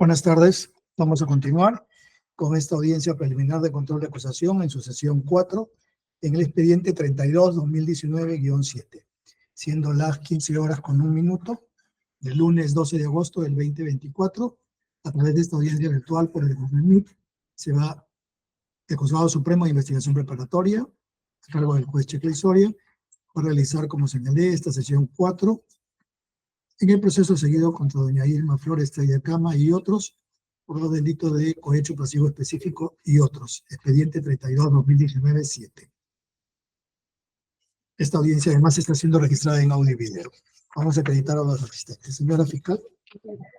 Buenas tardes. Vamos a continuar con esta audiencia preliminar de control de acusación en su sesión 4 en el expediente 32-2019-7, siendo las 15 horas con 1 minuto del lunes 12 de agosto del 2024. A través de esta audiencia virtual por el Google Meet se va el Juzgado Supremo de Investigación Preparatoria, a cargo del juez Checla Soria, para realizar, como señalé, esta sesión 4 en el proceso seguido contra doña Irma Flores Estrella Cama y otros por los delitos de cohecho pasivo específico y otros. Expediente 32-2019-7. Esta audiencia además está siendo registrada en audio y video. Vamos a acreditar a los asistentes. Señora fiscal.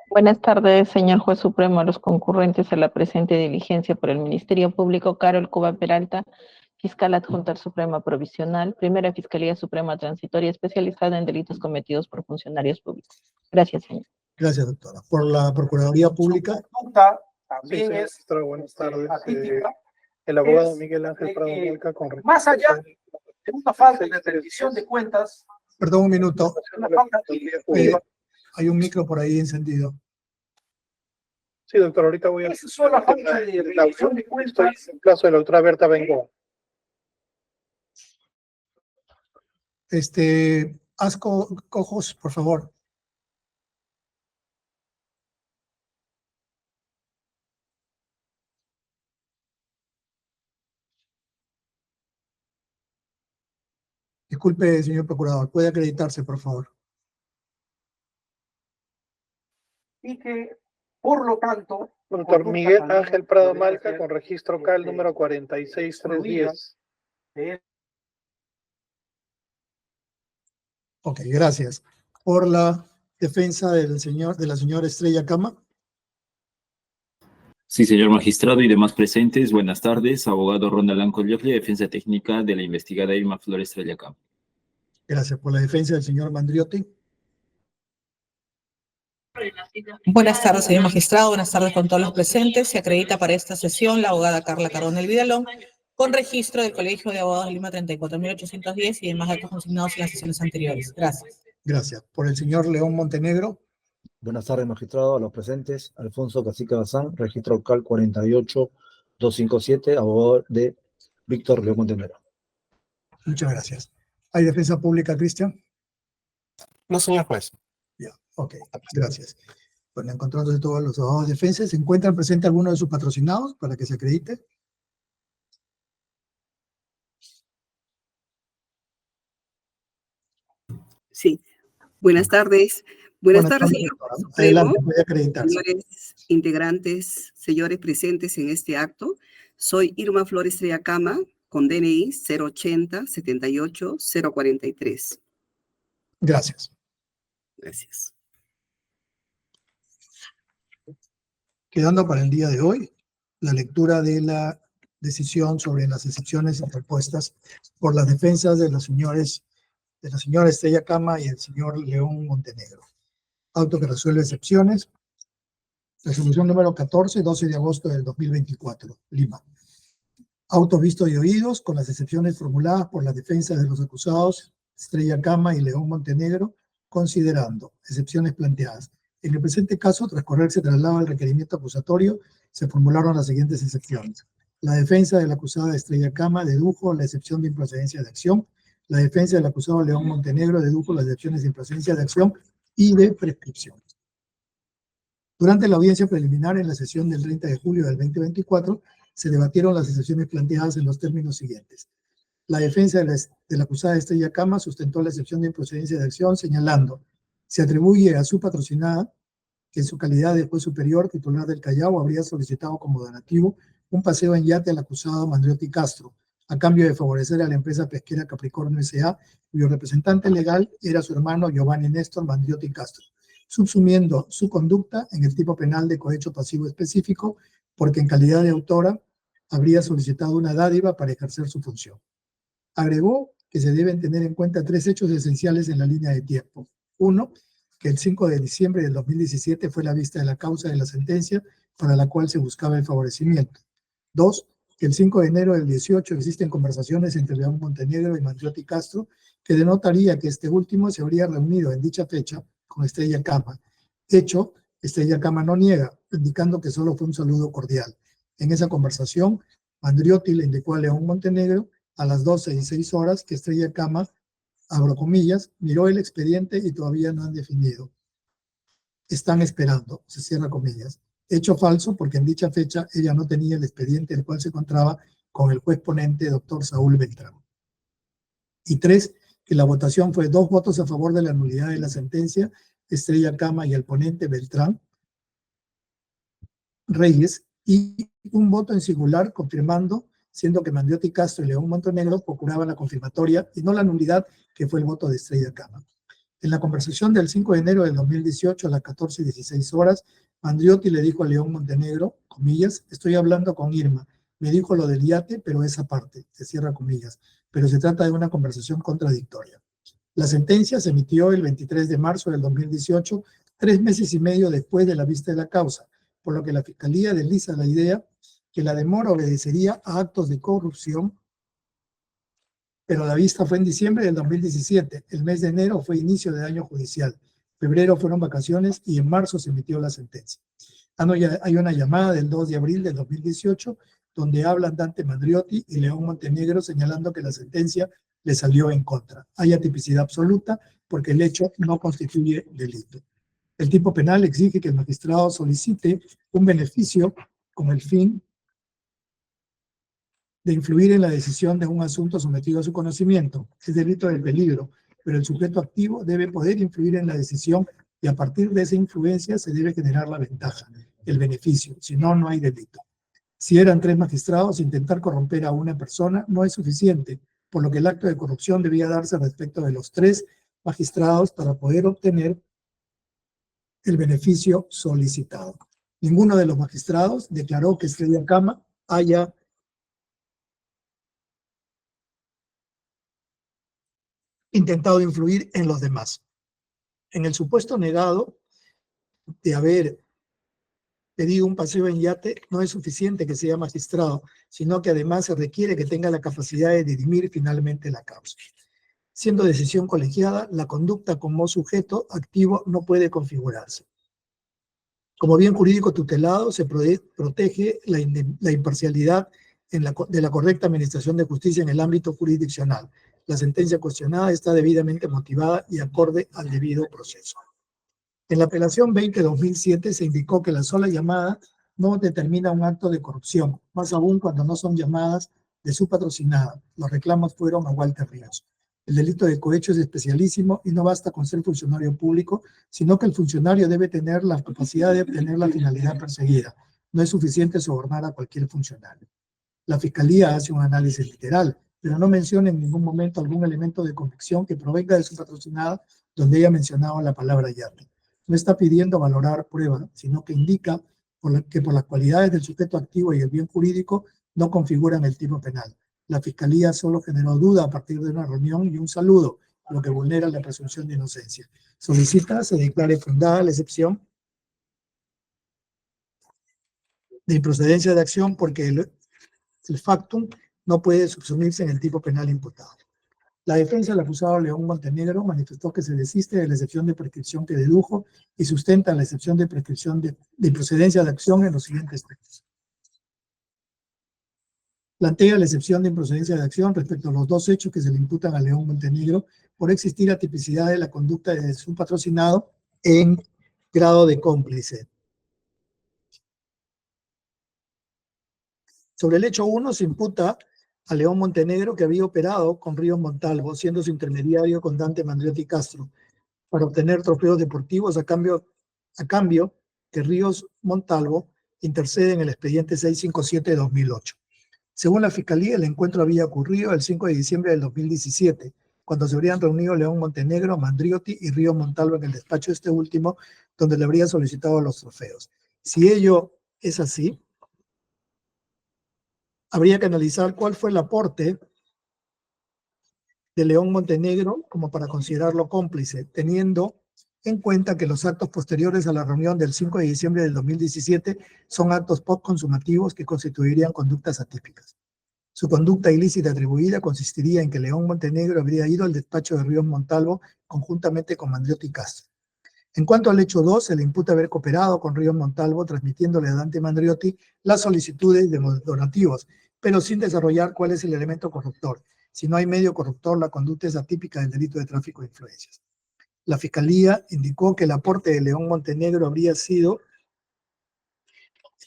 Buenas tardes, señor juez supremo, a los concurrentes a la presente diligencia por el Ministerio Público, Carol Cuba Peralta, fiscal adjunta al Suprema Provisional, Primera Fiscalía Suprema Transitoria especializada en delitos cometidos por funcionarios públicos. Gracias, señor. Gracias, doctora. Por la Procuraduría Pública. También sí, es buenas tardes. Atípica, El abogado Miguel Ángel Prado Malca con más allá de una falta de rendición de cuentas, Perdón, un minuto. una falta Hay un micro por ahí encendido. Sí, doctor, ahorita voy a... Esa sola falta de rendición de cuentas. Estoy en caso de la doctora Berta Bengoa. Haz cojos, por favor. Disculpe, señor procurador, ¿puede acreditarse, por favor? Y que, por lo tanto, Doctor Miguel Ángel Prado Malca con registro CAL número 46310. Ok, gracias. Por la defensa de la señora Estrella Cama. Sí, señor magistrado y demás presentes, buenas tardes. Abogado Ronald Ancogliofli, defensa técnica de la investigada Irma Flores Estrella Cama. Gracias. Por la defensa del señor Mandriotti. Buenas tardes, señor magistrado. Buenas tardes con todos los presentes. Se acredita para esta sesión la abogada Carla Caronel Vidalón, con registro del Colegio de Abogados de Lima 34.810 y demás datos consignados en las sesiones anteriores. Gracias. Gracias. Por el señor León Montenegro. Buenas tardes, magistrado, a los presentes. Alfonso Cacique Bazán, registro CAL 48257, abogado de Víctor León Montenegro. Muchas gracias. ¿Hay defensa pública, Cristian? No, señor juez. Ya, ok, gracias. Bueno, encontrándose todos los abogados de defensa, ¿se encuentran presentes algunos de sus patrocinados para que se acredite? Sí, buenas tardes. Buenas tardes, señor Supremo. Adelante, puede acreditarse. Señores integrantes, señores presentes en este acto. Soy Irma Flores Estrella Cama, con DNI 080-78-043. Gracias. Gracias. Quedando para el día de hoy, la lectura de la decisión sobre las excepciones interpuestas por las defensas de la señora Estrella Cama y el señor León Montenegro. Auto que resuelve excepciones. Resolución número 14, 12 de agosto del 2024, Lima. Autos vistos y oídos con las excepciones formuladas por las defensas de los acusados Estrella Cama y León Montenegro, considerando excepciones planteadas. En el presente caso, tras correrse traslado al requerimiento acusatorio, se formularon las siguientes excepciones. La defensa del acusado Estrella Cama dedujo la excepción de improcedencia de acción. La defensa del acusado León Montenegro dedujo las excepciones de improcedencia de acción y de prescripción. Durante la audiencia preliminar en la sesión del 30 de julio del 2024, se debatieron las excepciones planteadas en los términos siguientes. La defensa de la acusada Estrella Cama sustentó la excepción de improcedencia de acción, señalando: se atribuye a su patrocinada que en su calidad de juez superior titular del Callao habría solicitado como donativo un paseo en yate al acusado Mandriotti Castro, a cambio de favorecer a la empresa pesquera Capricornio S.A., cuyo representante legal era su hermano Giovanni Néstor Mandriotti Castro, subsumiendo su conducta en el tipo penal de cohecho pasivo específico, porque en calidad de autora habría solicitado una dádiva para ejercer su función. Agregó que se deben tener en cuenta 3 hechos esenciales en la línea de tiempo. 1, que el 5 de diciembre del 2017 fue la vista de la causa de la sentencia para la cual se buscaba el favorecimiento. 2, que el 5 de enero del 18 existen conversaciones entre León Montenegro y Mandriotti Castro que denotaría que este último se habría reunido en dicha fecha con Estrella Cama, hecho Estrella Cama no niega, indicando que solo fue un saludo cordial. En esa conversación, Mandriotti le indicó a León Montenegro a las 12:06 que Estrella Cama, abro comillas, miró el expediente y todavía no han definido. Están esperando, se cierra comillas. Hecho falso porque en dicha fecha ella no tenía el expediente el cual se encontraba con el juez ponente, doctor Saúl Beltrán. Y 3, que la votación fue 2 votos a favor de la nulidad de la sentencia, Estrella Cama y el ponente Beltrán Reyes, y un voto en singular confirmando, siendo que Mandriotti Castro y León Montenegro procuraban la confirmatoria y no la nulidad, que fue el voto de Estrella Cama. En la conversación del 5 de enero del 2018 a las 14:16, Mandriotti le dijo a León Montenegro, comillas, estoy hablando con Irma, me dijo lo del yate, pero esa parte, se cierra comillas, pero se trata de una conversación contradictoria. La sentencia se emitió el 23 de marzo del 2018, 3 meses y medio después de la vista de la causa, por lo que la Fiscalía desliza la idea que la demora obedecería a actos de corrupción, pero la vista fue en diciembre del 2017, el mes de enero fue inicio de año judicial, febrero fueron vacaciones y en marzo se emitió la sentencia. Hay una llamada del 2 de abril del 2018 donde hablan Dante Mandriotti y León Montenegro señalando que la sentencia le salió en contra. Hay atipicidad absoluta porque el hecho no constituye delito. El tipo penal exige que el magistrado solicite un beneficio con el fin de influir en la decisión de un asunto sometido a su conocimiento. Es delito del peligro, pero el sujeto activo debe poder influir en la decisión y a partir de esa influencia se debe generar la ventaja, el beneficio, si no, no hay delito. Si eran 3 magistrados, intentar corromper a una persona no es suficiente, por lo que el acto de corrupción debía darse respecto de los 3 magistrados para poder obtener el beneficio solicitado. Ninguno de los magistrados declaró que Estrella Cama haya intentado influir en los demás. En el supuesto negado de haber pedido un paseo en yate, no es suficiente que sea magistrado, sino que además se requiere que tenga la capacidad de dirimir finalmente la causa. Siendo decisión colegiada, la conducta como sujeto activo no puede configurarse. Como bien jurídico tutelado, se protege la imparcialidad de la correcta administración de justicia en el ámbito jurisdiccional. La sentencia cuestionada está debidamente motivada y acorde al debido proceso. En la apelación 20-2007 se indicó que la sola llamada no determina un acto de corrupción, más aún cuando no son llamadas de su patrocinada. Los reclamos fueron a Walter Ríos. El delito de cohecho es especialísimo y no basta con ser funcionario público, sino que el funcionario debe tener la capacidad de obtener la finalidad perseguida. No es suficiente sobornar a cualquier funcionario. La Fiscalía hace un análisis literal, pero no menciona en ningún momento algún elemento de convicción que provenga de su patrocinada donde ella mencionaba la palabra yate. No está pidiendo valorar prueba, sino que indica que por las cualidades del sujeto activo y el bien jurídico no configuran el tipo penal. La Fiscalía solo generó duda a partir de una reunión y un saludo, lo que vulnera la presunción de inocencia. Solicita se declare fundada la excepción de improcedencia de acción porque el factum no puede subsumirse en el tipo penal imputado. La defensa del acusado León Montenegro manifestó que se desiste de la excepción de prescripción que dedujo y sustenta la excepción de prescripción de improcedencia de acción en los siguientes textos. Plantea la excepción de improcedencia de acción respecto a los 2 hechos que se le imputan a León Montenegro por existir atipicidad de la conducta de su patrocinado en grado de cómplice. Sobre el hecho 1 se imputa a León Montenegro que había operado con Ríos Montalvo, siendo su intermediario con Dante Mandriotti Castro, para obtener trofeos deportivos a cambio que Ríos Montalvo intercede en el expediente 657 de 2008. Según la Fiscalía, el encuentro había ocurrido el 5 de diciembre del 2017, cuando se habrían reunido León Montenegro, Mandriotti y Ríos Montalvo en el despacho de este último, donde le habría solicitado los trofeos. Si ello es así, habría que analizar cuál fue el aporte de León Montenegro como para considerarlo cómplice, teniendo en cuenta que los actos posteriores a la reunión del 5 de diciembre del 2017 son actos post-consumativos que constituirían conductas atípicas. Su conducta ilícita atribuida consistiría en que León Montenegro habría ido al despacho de Ríos Montalvo conjuntamente con Mandriotti Castro. En cuanto al hecho 2, se le imputa haber cooperado con Ríos Montalvo transmitiéndole a Dante Mandriotti las solicitudes de donativos, pero sin desarrollar cuál es el elemento corruptor. Si no hay medio corruptor, la conducta es atípica del delito de tráfico de influencias. La Fiscalía indicó que el aporte de León Montenegro habría sido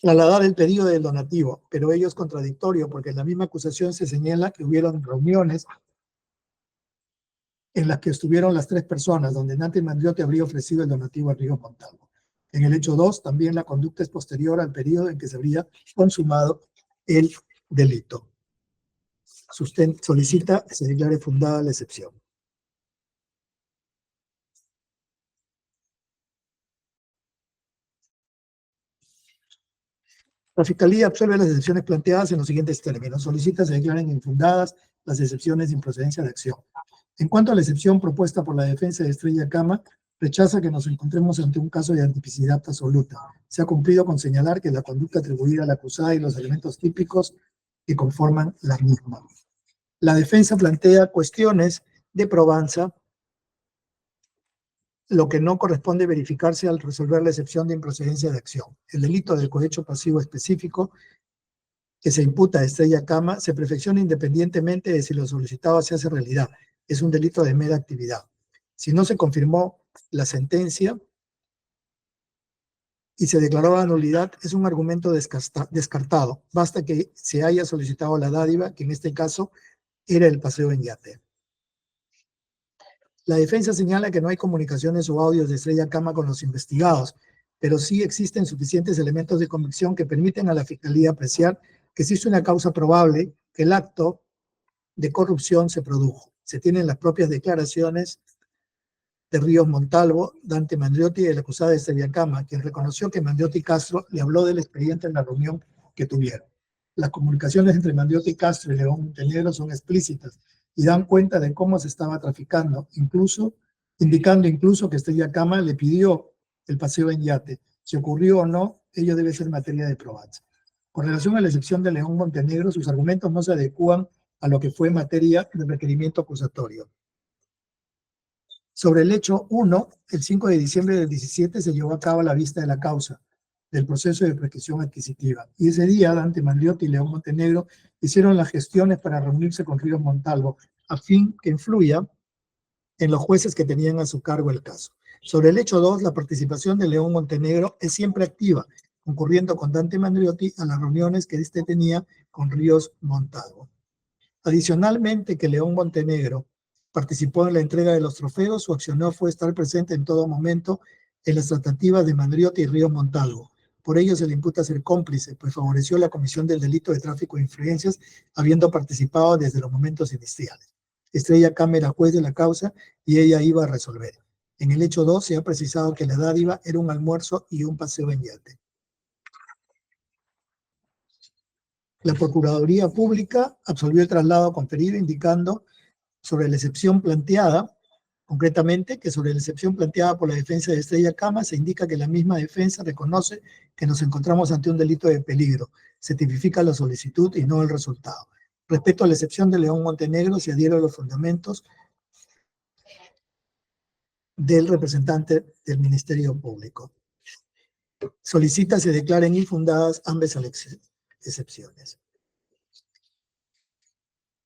trasladar el pedido del donativo, pero ello es contradictorio porque en la misma acusación se señala que hubieron reuniones en las que estuvieron las 3 personas, donde Dante Mandriotti habría ofrecido el donativo a Ríos Montalvo. En el hecho 2, también la conducta es posterior al periodo en que se habría consumado el delito. Solicita que se declare fundada la excepción. La Fiscalía absuelve las excepciones planteadas en los siguientes términos. Solicita se declaren infundadas las excepciones de improcedencia de acción. En cuanto a la excepción propuesta por la defensa de Estrella Cama, rechaza que nos encontremos ante un caso de atipicidad absoluta. Se ha cumplido con señalar que la conducta atribuida a la acusada y los elementos típicos que conforman la misma. La defensa plantea cuestiones de probanza, lo que no corresponde verificarse al resolver la excepción de improcedencia de acción. El delito del cohecho pasivo específico que se imputa a Estrella Cama se perfecciona independientemente de si lo solicitado se hace realidad. Es un delito de mera actividad. Si no se confirmó la sentencia y se declaró la nulidad, es un argumento descartado. Basta que se haya solicitado la dádiva, que en este caso era el paseo en yate. La defensa señala que no hay comunicaciones o audios de Estrella Cama con los investigados, pero sí existen suficientes elementos de convicción que permiten a la Fiscalía apreciar que existe una causa probable que el acto de corrupción se produjo. Se tienen las propias declaraciones de Ríos Montalvo, Dante Mandriotti y el acusado de Estrella Cama, quien reconoció que Mandriotti y Castro le habló del expediente en la reunión que tuvieron. Las comunicaciones entre Mandriotti, Castro y León Montenegro son explícitas y dan cuenta de cómo se estaba traficando, indicando que Estrella Cama le pidió el paseo en yate. Si ocurrió o no, ello debe ser materia de probanza. Con relación a la excepción de León Montenegro, sus argumentos no se adecúan a lo que fue materia de requerimiento acusatorio. Sobre el hecho 1, el 5 de diciembre del 17 se llevó a cabo la vista de la causa del proceso de prescripción adquisitiva. Y ese día, Dante Mandriotti y León Montenegro hicieron las gestiones para reunirse con Ríos Montalvo, a fin que influya en los jueces que tenían a su cargo el caso. Sobre el hecho 2, la participación de León Montenegro es siempre activa, concurriendo con Dante Mandriotti a las reuniones que éste tenía con Ríos Montalvo. Adicionalmente, que León Montenegro participó en la entrega de los trofeos, su accionar fue estar presente en todo momento en las tratativas de Mandriotti y Ríos Montalvo. Por ello se le imputa ser cómplice, pues favoreció la comisión del delito de tráfico de influencias, habiendo participado desde los momentos iniciales. Estrella Cama era juez de la causa y ella iba a resolver. En el hecho 2 se ha precisado que la dádiva era un almuerzo y un paseo en yate. La Procuraduría Pública absolvió el traslado conferido, indicando sobre la excepción planteada, concretamente que sobre la excepción planteada por la defensa de Estrella Cama se indica que la misma defensa reconoce que nos encontramos ante un delito de peligro. Se tipifica la solicitud y no el resultado. Respecto a la excepción de León Montenegro, se adhiere a los fundamentos del representante del Ministerio Público. Solicita se declaren infundadas ambas excepciones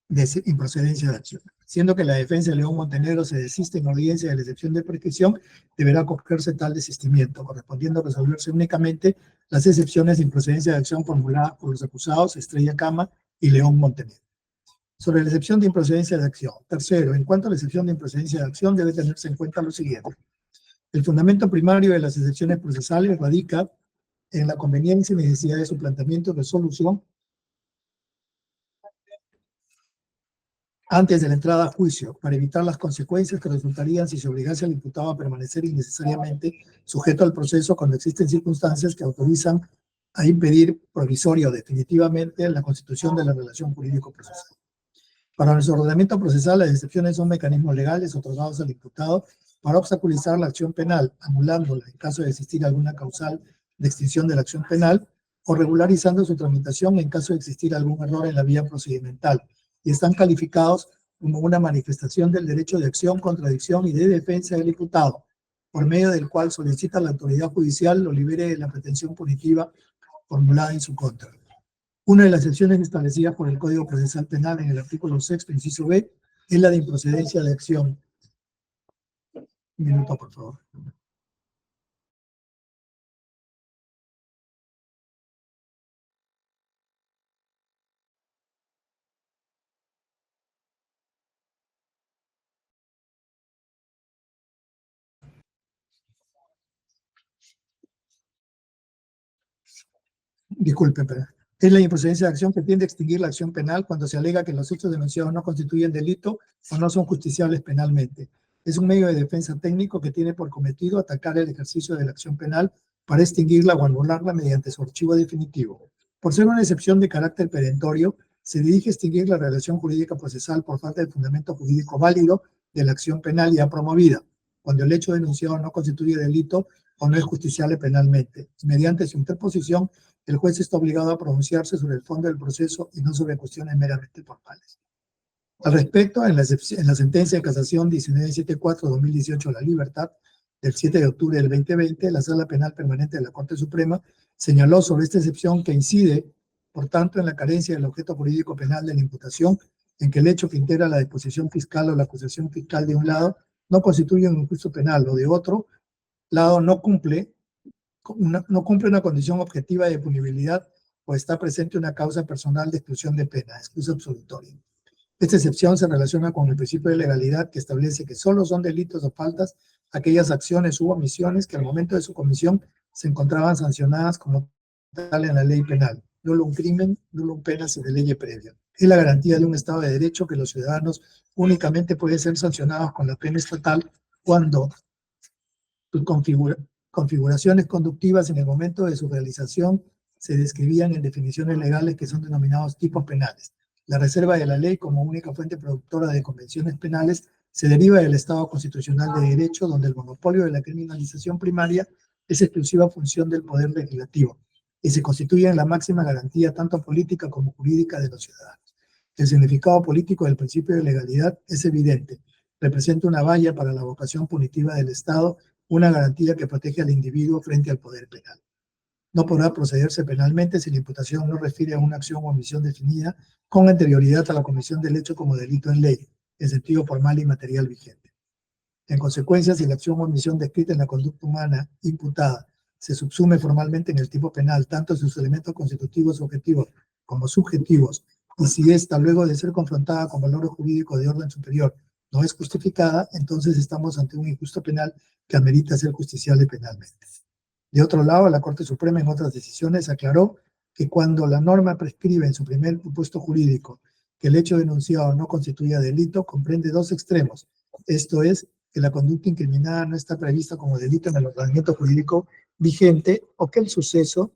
de improcedencia de acción. Siendo que la defensa de León Montenegro se desiste en audiencia de la excepción de prescripción, deberá acogerse tal desistimiento, correspondiendo a resolverse únicamente las excepciones de improcedencia de acción formuladas por los acusados Estrella Cama y León Montenegro. Sobre la excepción de improcedencia de acción. Tercero, en cuanto a la excepción de improcedencia de acción, debe tenerse en cuenta lo siguiente. El fundamento primario de las excepciones procesales radica en la conveniencia y necesidad de su planteamiento y resolución antes de la entrada a juicio, para evitar las consecuencias que resultarían si se obligase al imputado a permanecer innecesariamente sujeto al proceso cuando existen circunstancias que autorizan a impedir provisoria o definitivamente la constitución de la relación jurídico-procesal. Para nuestro ordenamiento procesal, las excepciones son mecanismos legales otorgados al imputado para obstaculizar la acción penal, anulándola en caso de existir alguna causal de extinción de la acción penal, o regularizando su tramitación en caso de existir algún error en la vía procedimental, y están calificados como una manifestación del derecho de acción, contradicción y de defensa del imputado, por medio del cual solicita a la autoridad judicial lo libere de la pretensión punitiva formulada en su contra. Una de las excepciones establecidas por el Código Procesal Penal en el artículo 6, inciso B, es la de improcedencia de acción. Un minuto, por favor. Disculpe, pero es la improcedencia de acción que tiende a extinguir la acción penal cuando se alega que los hechos denunciados no constituyen delito o no son justiciables penalmente. Es un medio de defensa técnico que tiene por cometido atacar el ejercicio de la acción penal para extinguirla o anularla mediante su archivo definitivo. Por ser una excepción de carácter perentorio, se dirige a extinguir la relación jurídica procesal por falta de fundamento jurídico válido de la acción penal ya promovida, cuando el hecho denunciado no constituye delito o no es justiciable penalmente. Mediante su interposición, el juez está obligado a pronunciarse sobre el fondo del proceso y no sobre cuestiones meramente formales. Al respecto, en la sentencia de casación 1974-2018 La Libertad, del 7 de octubre del 2020, la Sala Penal Permanente de la Corte Suprema señaló sobre esta excepción que incide, por tanto, en la carencia del objeto jurídico penal de la imputación, en que el hecho que integra la disposición fiscal o la acusación fiscal de un lado no constituye un juicio penal o de otro lado no cumple una condición objetiva de punibilidad o está presente una causa personal de exclusión de pena, excusa absolutoria. Esta excepción se relaciona con el principio de legalidad que establece que solo son delitos o faltas aquellas acciones u omisiones que al momento de su comisión se encontraban sancionadas como tal en la ley penal. Nullum crimen, nullum pena sine lege previa. Es la garantía de un Estado de Derecho que los ciudadanos únicamente pueden ser sancionados con la pena estatal cuando sus configuraciones conductivas en el momento de su realización se describían en definiciones legales que son denominados tipos penales. La reserva de la ley como única fuente productora de convenciones penales se deriva del Estado constitucional de derecho, donde el monopolio de la criminalización primaria es exclusiva función del poder legislativo y se constituye en la máxima garantía tanto política como jurídica de los ciudadanos. El significado político del principio de legalidad es evidente. Representa una valla para la vocación punitiva del Estado, una garantía que protege al individuo frente al poder penal. No podrá procederse penalmente si la imputación no refiere a una acción o omisión definida con anterioridad a la comisión del hecho como delito en ley, en sentido formal y material vigente. En consecuencia, si la acción o omisión descrita en la conducta humana imputada se subsume formalmente en el tipo penal, tanto en sus elementos constitutivos objetivos como subjetivos, y si ésta, luego de ser confrontada con valores jurídicos de orden superior, no es justificada, entonces estamos ante un injusto penal que amerita ser justiciable penalmente. De otro lado, la Corte Suprema en otras decisiones aclaró que cuando la norma prescribe en su primer propuesto jurídico que el hecho denunciado no constituya delito, comprende dos extremos. Esto es, que la conducta incriminada no está prevista como delito en el ordenamiento jurídico vigente o que el suceso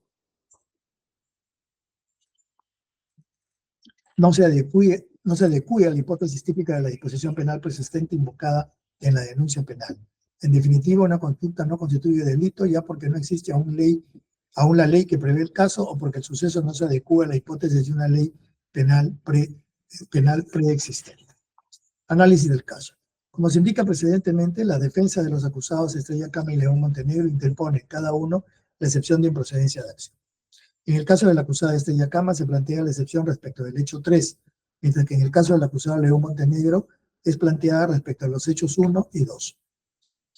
no se adecue a la hipótesis típica de la disposición penal persistente invocada en la denuncia penal. En definitiva, una conducta no constituye delito ya porque no existe aún la ley que prevé el caso o porque el suceso no se adecua a la hipótesis de una ley penal preexistente. Análisis del caso. Como se indica precedentemente, la defensa de los acusados Estrella Cama y León Montenegro interpone cada uno la excepción de improcedencia de acción. En el caso de la acusada Estrella Cama se plantea la excepción respecto del hecho 3, mientras que en el caso del acusado León Montenegro es planteada respecto a los hechos 1 y 2.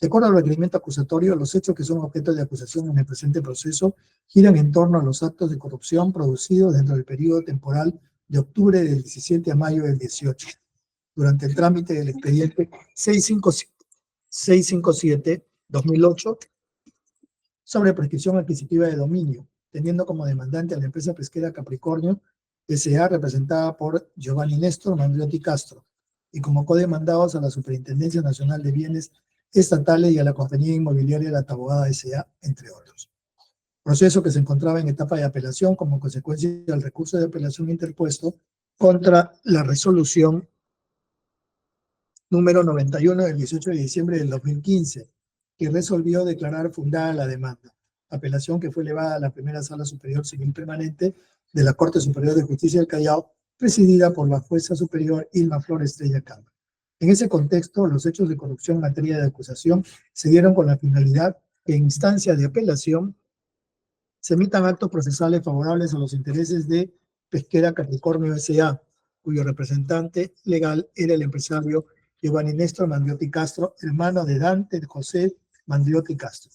De acuerdo al requerimiento acusatorio, los hechos que son objeto de acusación en el presente proceso giran en torno a los actos de corrupción producidos dentro del periodo temporal de octubre del 17 a mayo del 18, durante el trámite del expediente 657-2008 sobre prescripción adquisitiva de dominio, teniendo como demandante a la empresa pesquera Capricornio S.A. representada por Giovanni Néstor Mandriotti Castro, y como codemandados a la Superintendencia Nacional de Bienes Estatales y a la Compañía Inmobiliaria La Tabogada S.A., entre otros. Proceso que se encontraba en etapa de apelación como consecuencia del recurso de apelación interpuesto contra la resolución número 91 del 18 de diciembre del 2015, que resolvió declarar fundada la demanda, apelación que fue elevada a la Primera Sala Superior Civil Permanente de la Corte Superior de Justicia del Callao, presidida por la jueza superior Irma Flores Estrella Cama. En ese contexto, los hechos de corrupción en materia de acusación se dieron con la finalidad que en instancia de apelación se emitan actos procesales favorables a los intereses de Pesquera Capricornio S.A., cuyo representante legal era el empresario Giovanni Néstor Mandiotti Castro, hermano de Dante José Mandiotti Castro,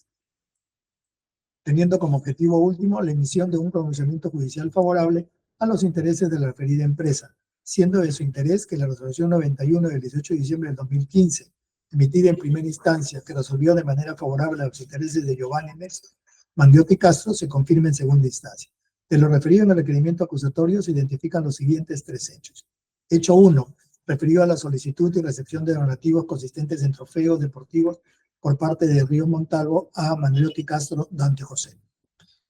teniendo como objetivo último la emisión de un pronunciamiento judicial favorable a los intereses de la referida empresa, siendo de su interés que la resolución 91 del 18 de diciembre del 2015, emitida en primera instancia, que resolvió de manera favorable a los intereses de Giovanni Néstor Mandiotti Castro, se confirme en segunda instancia. De lo referido en el requerimiento acusatorio se identifican los siguientes 3 hechos. Hecho 1, referido a la solicitud y recepción de donativos consistentes en trofeos deportivos por parte de Ríos Montalvo a Mandiotti Castro Dante José.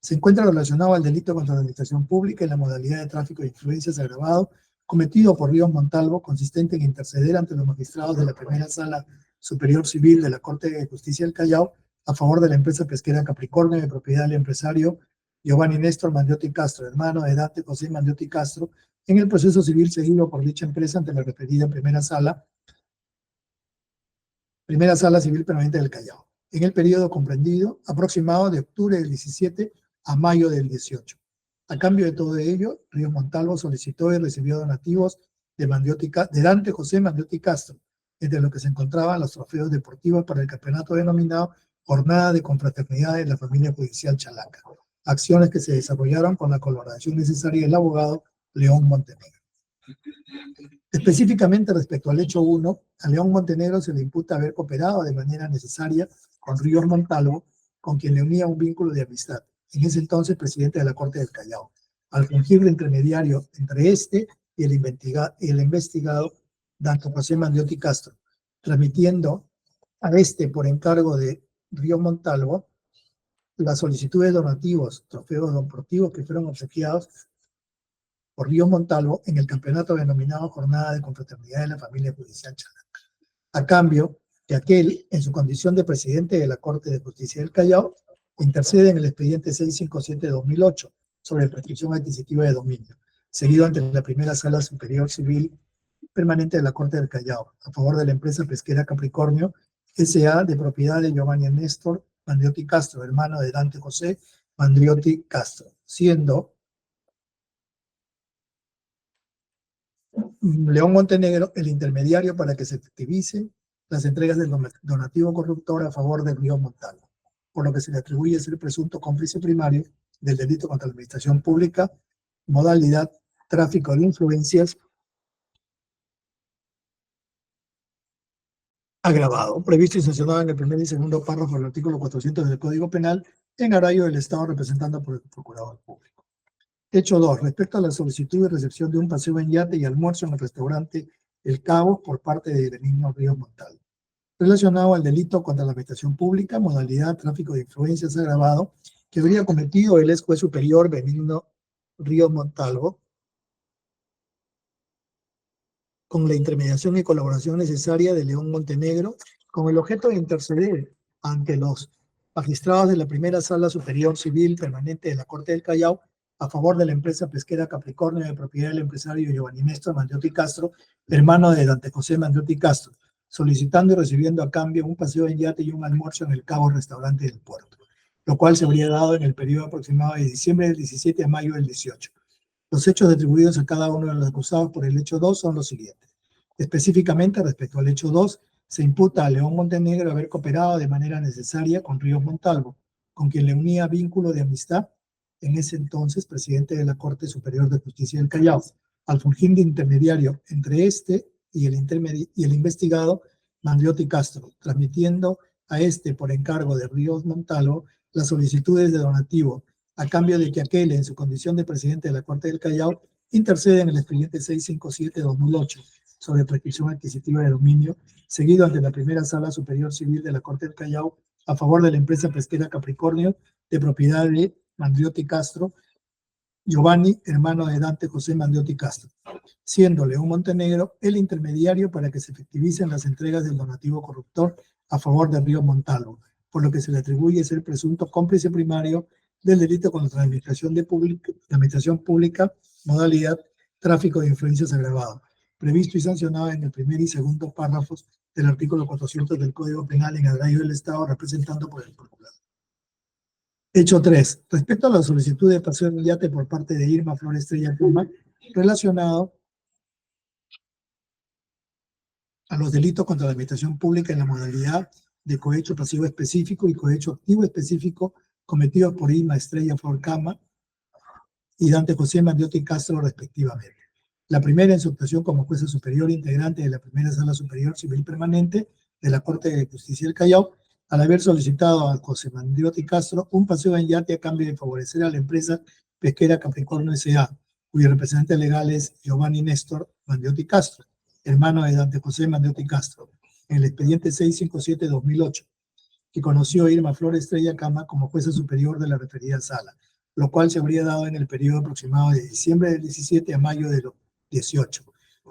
Se encuentra relacionado al delito contra la administración pública en la modalidad de tráfico de influencias agravado cometido por Ríos Montalvo, consistente en interceder ante los magistrados de la Primera Sala Superior Civil de la Corte de Justicia del Callao a favor de la empresa pesquera Capricornio de propiedad del empresario Giovanni Néstor Mandiotti Castro, hermano de Dante José Mandiotti Castro, en el proceso civil seguido por dicha empresa ante la referida Primera Sala Civil Permanente del Callao, en el periodo comprendido aproximado de octubre del 17 a mayo del 18. A cambio de todo ello, Ríos Montalvo solicitó y recibió donativos de Dante José Mandiotti Castro, entre los que se encontraban los trofeos deportivos para el campeonato denominado Jornada de Confraternidad de la Familia Judicial Chalaca, acciones que se desarrollaron con la colaboración necesaria del abogado León Montenegro. Específicamente respecto al hecho 1, a León Montenegro se le imputa haber cooperado de manera necesaria con Ríos Montalvo, con quien le unía un vínculo de amistad, en ese entonces presidente de la Corte del Callao, al fungir de intermediario entre este y el investigado Dante José Mandiotti Castro, transmitiendo a este por encargo de Ríos Montalvo las solicitudes de donativos, trofeos deportivos que fueron obsequiados por Ríos Montalvo en el campeonato denominado Jornada de Confraternidad de la Familia Judicial Chalaca, a cambio que aquel, en su condición de presidente de la Corte de Justicia del Callao, intercede en el expediente 657-2008 sobre prescripción adquisitiva de dominio, seguido ante la Primera Sala Superior Civil Permanente de la Corte del Callao, a favor de la empresa pesquera Capricornio S.A. de propiedad de Giovanni Néstor Mandiotti Castro, hermano de Dante José Mandiotti Castro, siendo León Montenegro el intermediario para que se efectivicen las entregas del donativo corruptor a favor de Ríos Montalvo, por lo que se le atribuye ser presunto cómplice primario del delito contra la administración pública, modalidad tráfico de influencias agravado, previsto y sancionado en el primer y segundo párrafo del artículo 400 del Código Penal, en agravio del Estado representado por el Procurador Público. Hecho 2. Respecto a la solicitud y recepción de un paseo en yate y almuerzo en el restaurante El Cabo por parte de Benigno Ríos Montalvo, relacionado al delito contra la administración pública, modalidad tráfico de influencias agravado, que habría cometido el ex juez superior Benigno Ríos Montalvo, con la intermediación y colaboración necesaria de León Montenegro, con el objeto de interceder ante los magistrados de la Primera Sala Superior Civil Permanente de la Corte del Callao a favor de la empresa pesquera Capricornio de propiedad del empresario Giovanni Néstor Mandiotti Castro, hermano de Dante José Mandiotti Castro, solicitando y recibiendo a cambio un paseo en yate y un almuerzo en el Cabo Restaurante del Puerto, lo cual se habría dado en el periodo aproximado de diciembre del 17 a mayo del 18. Los hechos atribuidos a cada uno de los acusados por el hecho 2 son los siguientes. Específicamente, respecto al hecho 2, se imputa a León Montenegro haber cooperado de manera necesaria con Ríos Montalvo, con quien le unía vínculo de amistad, en ese entonces presidente de la Corte Superior de Justicia del Callao, al fungir de intermediario entre este y el investigado Mandiotti Castro, transmitiendo a este por encargo de Ríos Montalvo las solicitudes de donativo, a cambio de que aquel, en su condición de presidente de la Corte del Callao, intercede en el expediente 657-2008 sobre prescripción adquisitiva de dominio, seguido ante la Primera Sala Superior Civil de la Corte del Callao, a favor de la empresa pesquera Capricornio, de propiedad de Mandiotti Castro, Giovanni, hermano de Dante José Mandiotti Castro, siendo León Montenegro el intermediario para que se efectivicen las entregas del donativo corruptor a favor de Ríos Montalvo, por lo que se le atribuye ser presunto cómplice primario del delito contra la administración pública, modalidad tráfico de influencias agravado, previsto y sancionado en el primer y segundo párrafos del artículo 400 del Código Penal en agravio del Estado, representando por el procurador. Hecho 3. Respecto a la solicitud de paseo en yate por parte de Irma Flores Estrella Cama, relacionado a los delitos contra la administración pública en la modalidad de cohecho pasivo específico y cohecho activo específico cometidos por Irma Estrella Flor Cama y Dante José Mandiotti Castro, respectivamente. La primera en su actuación como jueza superior integrante de la primera Sala Superior Civil Permanente de la Corte de Justicia del Callao, al haber solicitado a José Mandiotti Castro un paseo en yate a cambio de favorecer a la empresa pesquera Capricornio S.A., cuyo representante legal es Giovanni Néstor Mandiotti Castro, hermano de Dante José Mandiotti Castro, en el expediente 657-2008, que conoció a Irma Flores Estrella Cama como jueza superior de la referida sala, lo cual se habría dado en el periodo aproximado de diciembre del 17 a mayo del 18.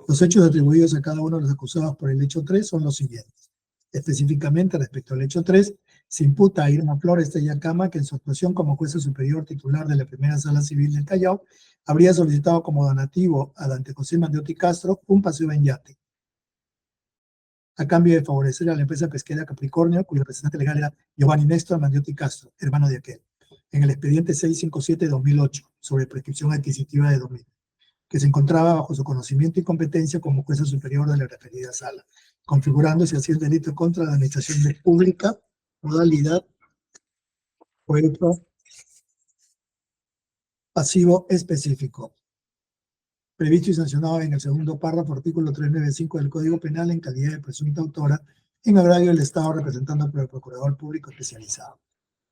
Los hechos atribuidos a cada uno de los acusados por el hecho 3 son los siguientes. Específicamente, respecto al hecho 3, se imputa a Irma Flores Estrella Cama que en su actuación como jueza superior titular de la primera Sala Civil del Callao habría solicitado como donativo a Dante José Mandiotti Castro un paseo en yate, a cambio de favorecer a la empresa pesquera Capricornio, cuyo representante legal era Giovanni Néstor Mandiotti Castro, hermano de aquel, en el expediente 657-2008, sobre prescripción adquisitiva de dominio, que se encontraba bajo su conocimiento y competencia como jueza superior de la referida sala, configurándose así el delito contra la administración pública, modalidad, cohecho pasivo específico, previsto y sancionado en el segundo párrafo, artículo 395 del Código Penal en calidad de presunta autora, en agravio del Estado representando por el Procurador Público Especializado.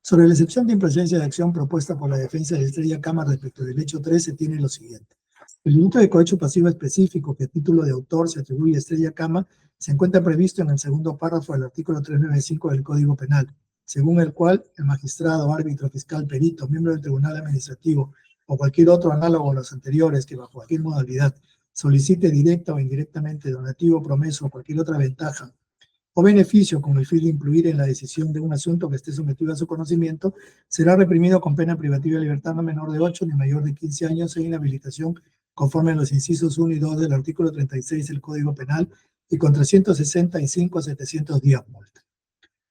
Sobre la excepción de impresencia de acción propuesta por la defensa de Estrella Cama respecto del hecho 3 se tiene lo siguiente. El delito de cohecho pasivo específico que a título de autor se atribuye a Estrella Cama se encuentra previsto en el segundo párrafo del artículo 395 del Código Penal, según el cual el magistrado, árbitro, fiscal, perito, miembro del Tribunal Administrativo o cualquier otro análogo a los anteriores que bajo cualquier modalidad solicite directa o indirectamente donativo, promesa o cualquier otra ventaja o beneficio con el fin de influir en la decisión de un asunto que esté sometido a su conocimiento, será reprimido con pena privativa de libertad no menor de 8 ni mayor de 15 años e inhabilitación conforme a los incisos 1 y 2 del artículo 36 del Código Penal y con 365 a 700 días multa.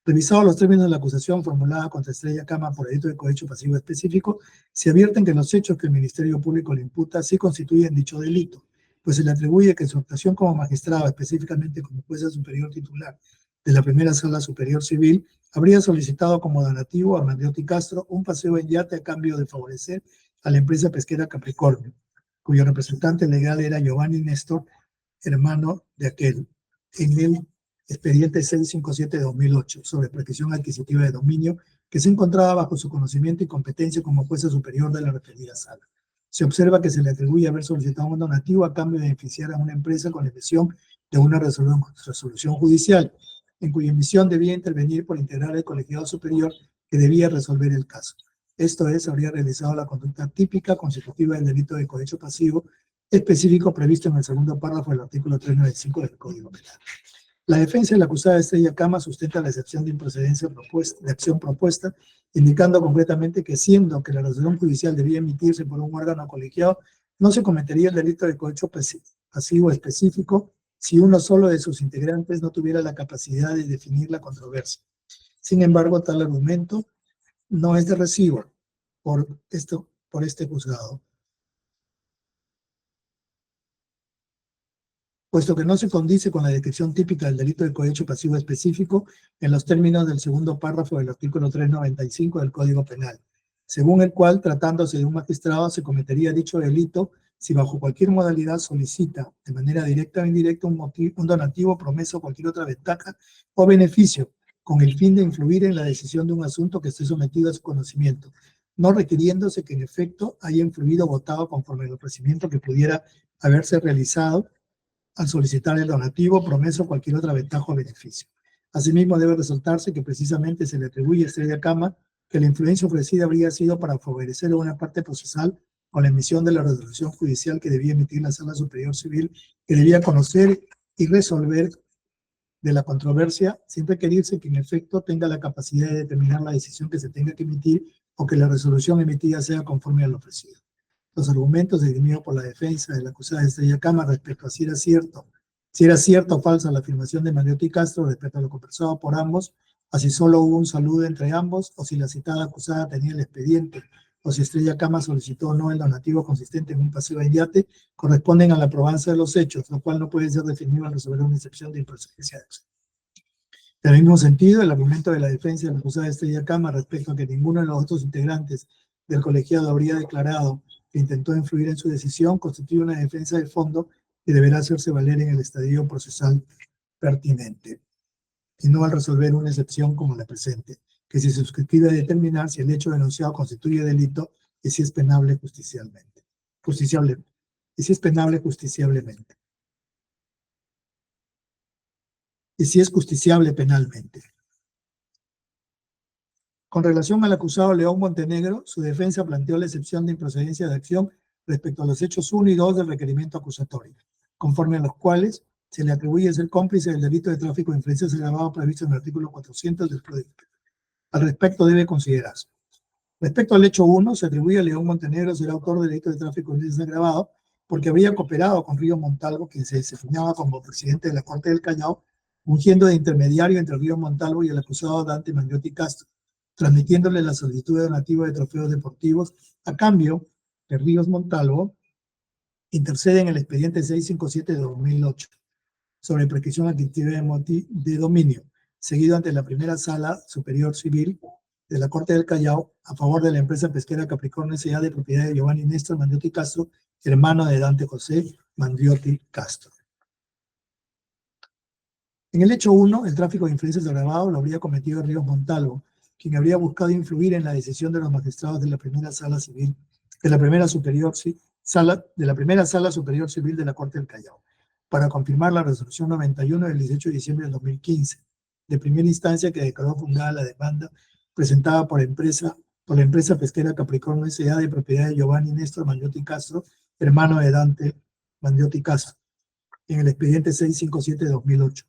Revisados los términos de la acusación formulada contra Estrella Cama por delito de cohecho pasivo específico, se advierten que los hechos que el Ministerio Público le imputa sí constituyen dicho delito, pues se le atribuye que en su actuación como magistrado, específicamente como jueza superior titular de la primera Sala Superior Civil, habría solicitado como donativo a Mandiotti Castro un paseo en yate a cambio de favorecer a la empresa pesquera Capricornio, cuyo representante legal era Giovanni Néstor, hermano de aquel, en el expediente 657-2008, sobre prescripción adquisitiva de dominio, que se encontraba bajo su conocimiento y competencia como jueza superior de la referida sala. Se observa que se le atribuye haber solicitado un donativo a cambio de beneficiar a una empresa con la emisión de una resolución judicial, en cuya emisión debía intervenir por integrar el colegiado superior que debía resolver el caso. Esto es, habría realizado la conducta típica constitutiva del delito de cohecho pasivo específico previsto en el segundo párrafo del artículo 395 del Código Penal. La defensa de la acusada Estrella Cama sustenta la excepción de improcedencia de acción propuesta, indicando concretamente que siendo que la resolución judicial debía emitirse por un órgano colegiado, no se cometería el delito de cohecho pasivo específico si uno solo de sus integrantes no tuviera la capacidad de definir la controversia. Sin embargo, tal argumento no es de recibo por este juzgado, puesto que no se condice con la descripción típica del delito de cohecho pasivo específico en los términos del segundo párrafo del artículo 395 del Código Penal, según el cual, tratándose de un magistrado, se cometería dicho delito si bajo cualquier modalidad solicita, de manera directa o indirecta, un donativo, promesa o cualquier otra ventaja o beneficio, con el fin de influir en la decisión de un asunto que esté sometido a su conocimiento, no requiriéndose que en efecto haya influido o votado conforme al ofrecimiento que pudiera haberse realizado al solicitar el donativo, promesa o cualquier otra ventaja o beneficio. Asimismo, debe resaltarse que precisamente se le atribuye a Estrella Cama que la influencia ofrecida habría sido para favorecer a una parte procesal con la emisión de la resolución judicial que debía emitir la Sala Superior Civil, que debía conocer y resolver de la controversia, sin requerirse que en efecto tenga la capacidad de determinar la decisión que se tenga que emitir o que la resolución emitida sea conforme a lo ofrecido. los argumentos esgrimidos por la defensa de la acusada Estrella Cama respecto a si era cierto o falsa la afirmación de Mandiotti Castro respecto a lo conversado por ambos, a si solo hubo un saludo entre ambos, o si la citada acusada tenía el expediente, o si Estrella Cama solicitó o no el donativo consistente en un paseo en yate, corresponden a la probanza de los hechos, lo cual no puede ser definido al resolver una excepción de improcedencia de acción. En el mismo sentido, el argumento de la defensa de la acusada Estrella Cama respecto a que ninguno de los otros integrantes del colegiado habría declarado que intentó influir en su decisión constituye una defensa de fondo que deberá hacerse valer en el estadio procesal pertinente, y no al resolver una excepción como la presente, que se suscribe a determinar si el hecho denunciado constituye delito y si es penable justiciablemente. Y si es penable justiciablemente. Y si es justiciable penalmente. Con relación al acusado León Montenegro, su defensa planteó la excepción de improcedencia de acción respecto a los hechos 1 y 2 del requerimiento acusatorio, conforme a los cuales se le atribuye ser cómplice del delito de tráfico de influencias agravado previsto en el artículo 400 del Código Penal. Al respecto debe considerarse. Respecto al hecho 1, se atribuye a León Montenegro ser autor del delito de tráfico de influencias agravado porque habría cooperado con Ríos Montalvo, quien se desempeñaba como presidente de la Corte del Callao, fungiendo de intermediario entre Ríos Montalvo y el acusado Dante Mandiotti Castro, transmitiéndole la solicitud de donativo de trofeos deportivos a cambio que Ríos Montalvo intercede en el expediente 657 de 2008 sobre prescripción adquisitiva de dominio, seguido ante la primera sala superior civil de la Corte del Callao a favor de la empresa pesquera Capricornio S.A. de propiedad de Giovanni Néstor Mandiotti Castro, hermano de Dante José Mandiotti Castro. En el hecho 1, el tráfico de influencias agravado lo habría cometido Ríos Montalvo, quien habría buscado influir en la decisión de los magistrados de la primera sala civil, de la primera sala superior civil de la Corte del Callao, para confirmar la resolución 91 del 18 de diciembre de 2015, de primera instancia que declaró fundada la demanda presentada por la empresa pesquera Capricornio S.A. de propiedad de Giovanni Néstor Mandiotti Castro, hermano de Dante Mandiotti Castro, en el expediente 657 de 2008,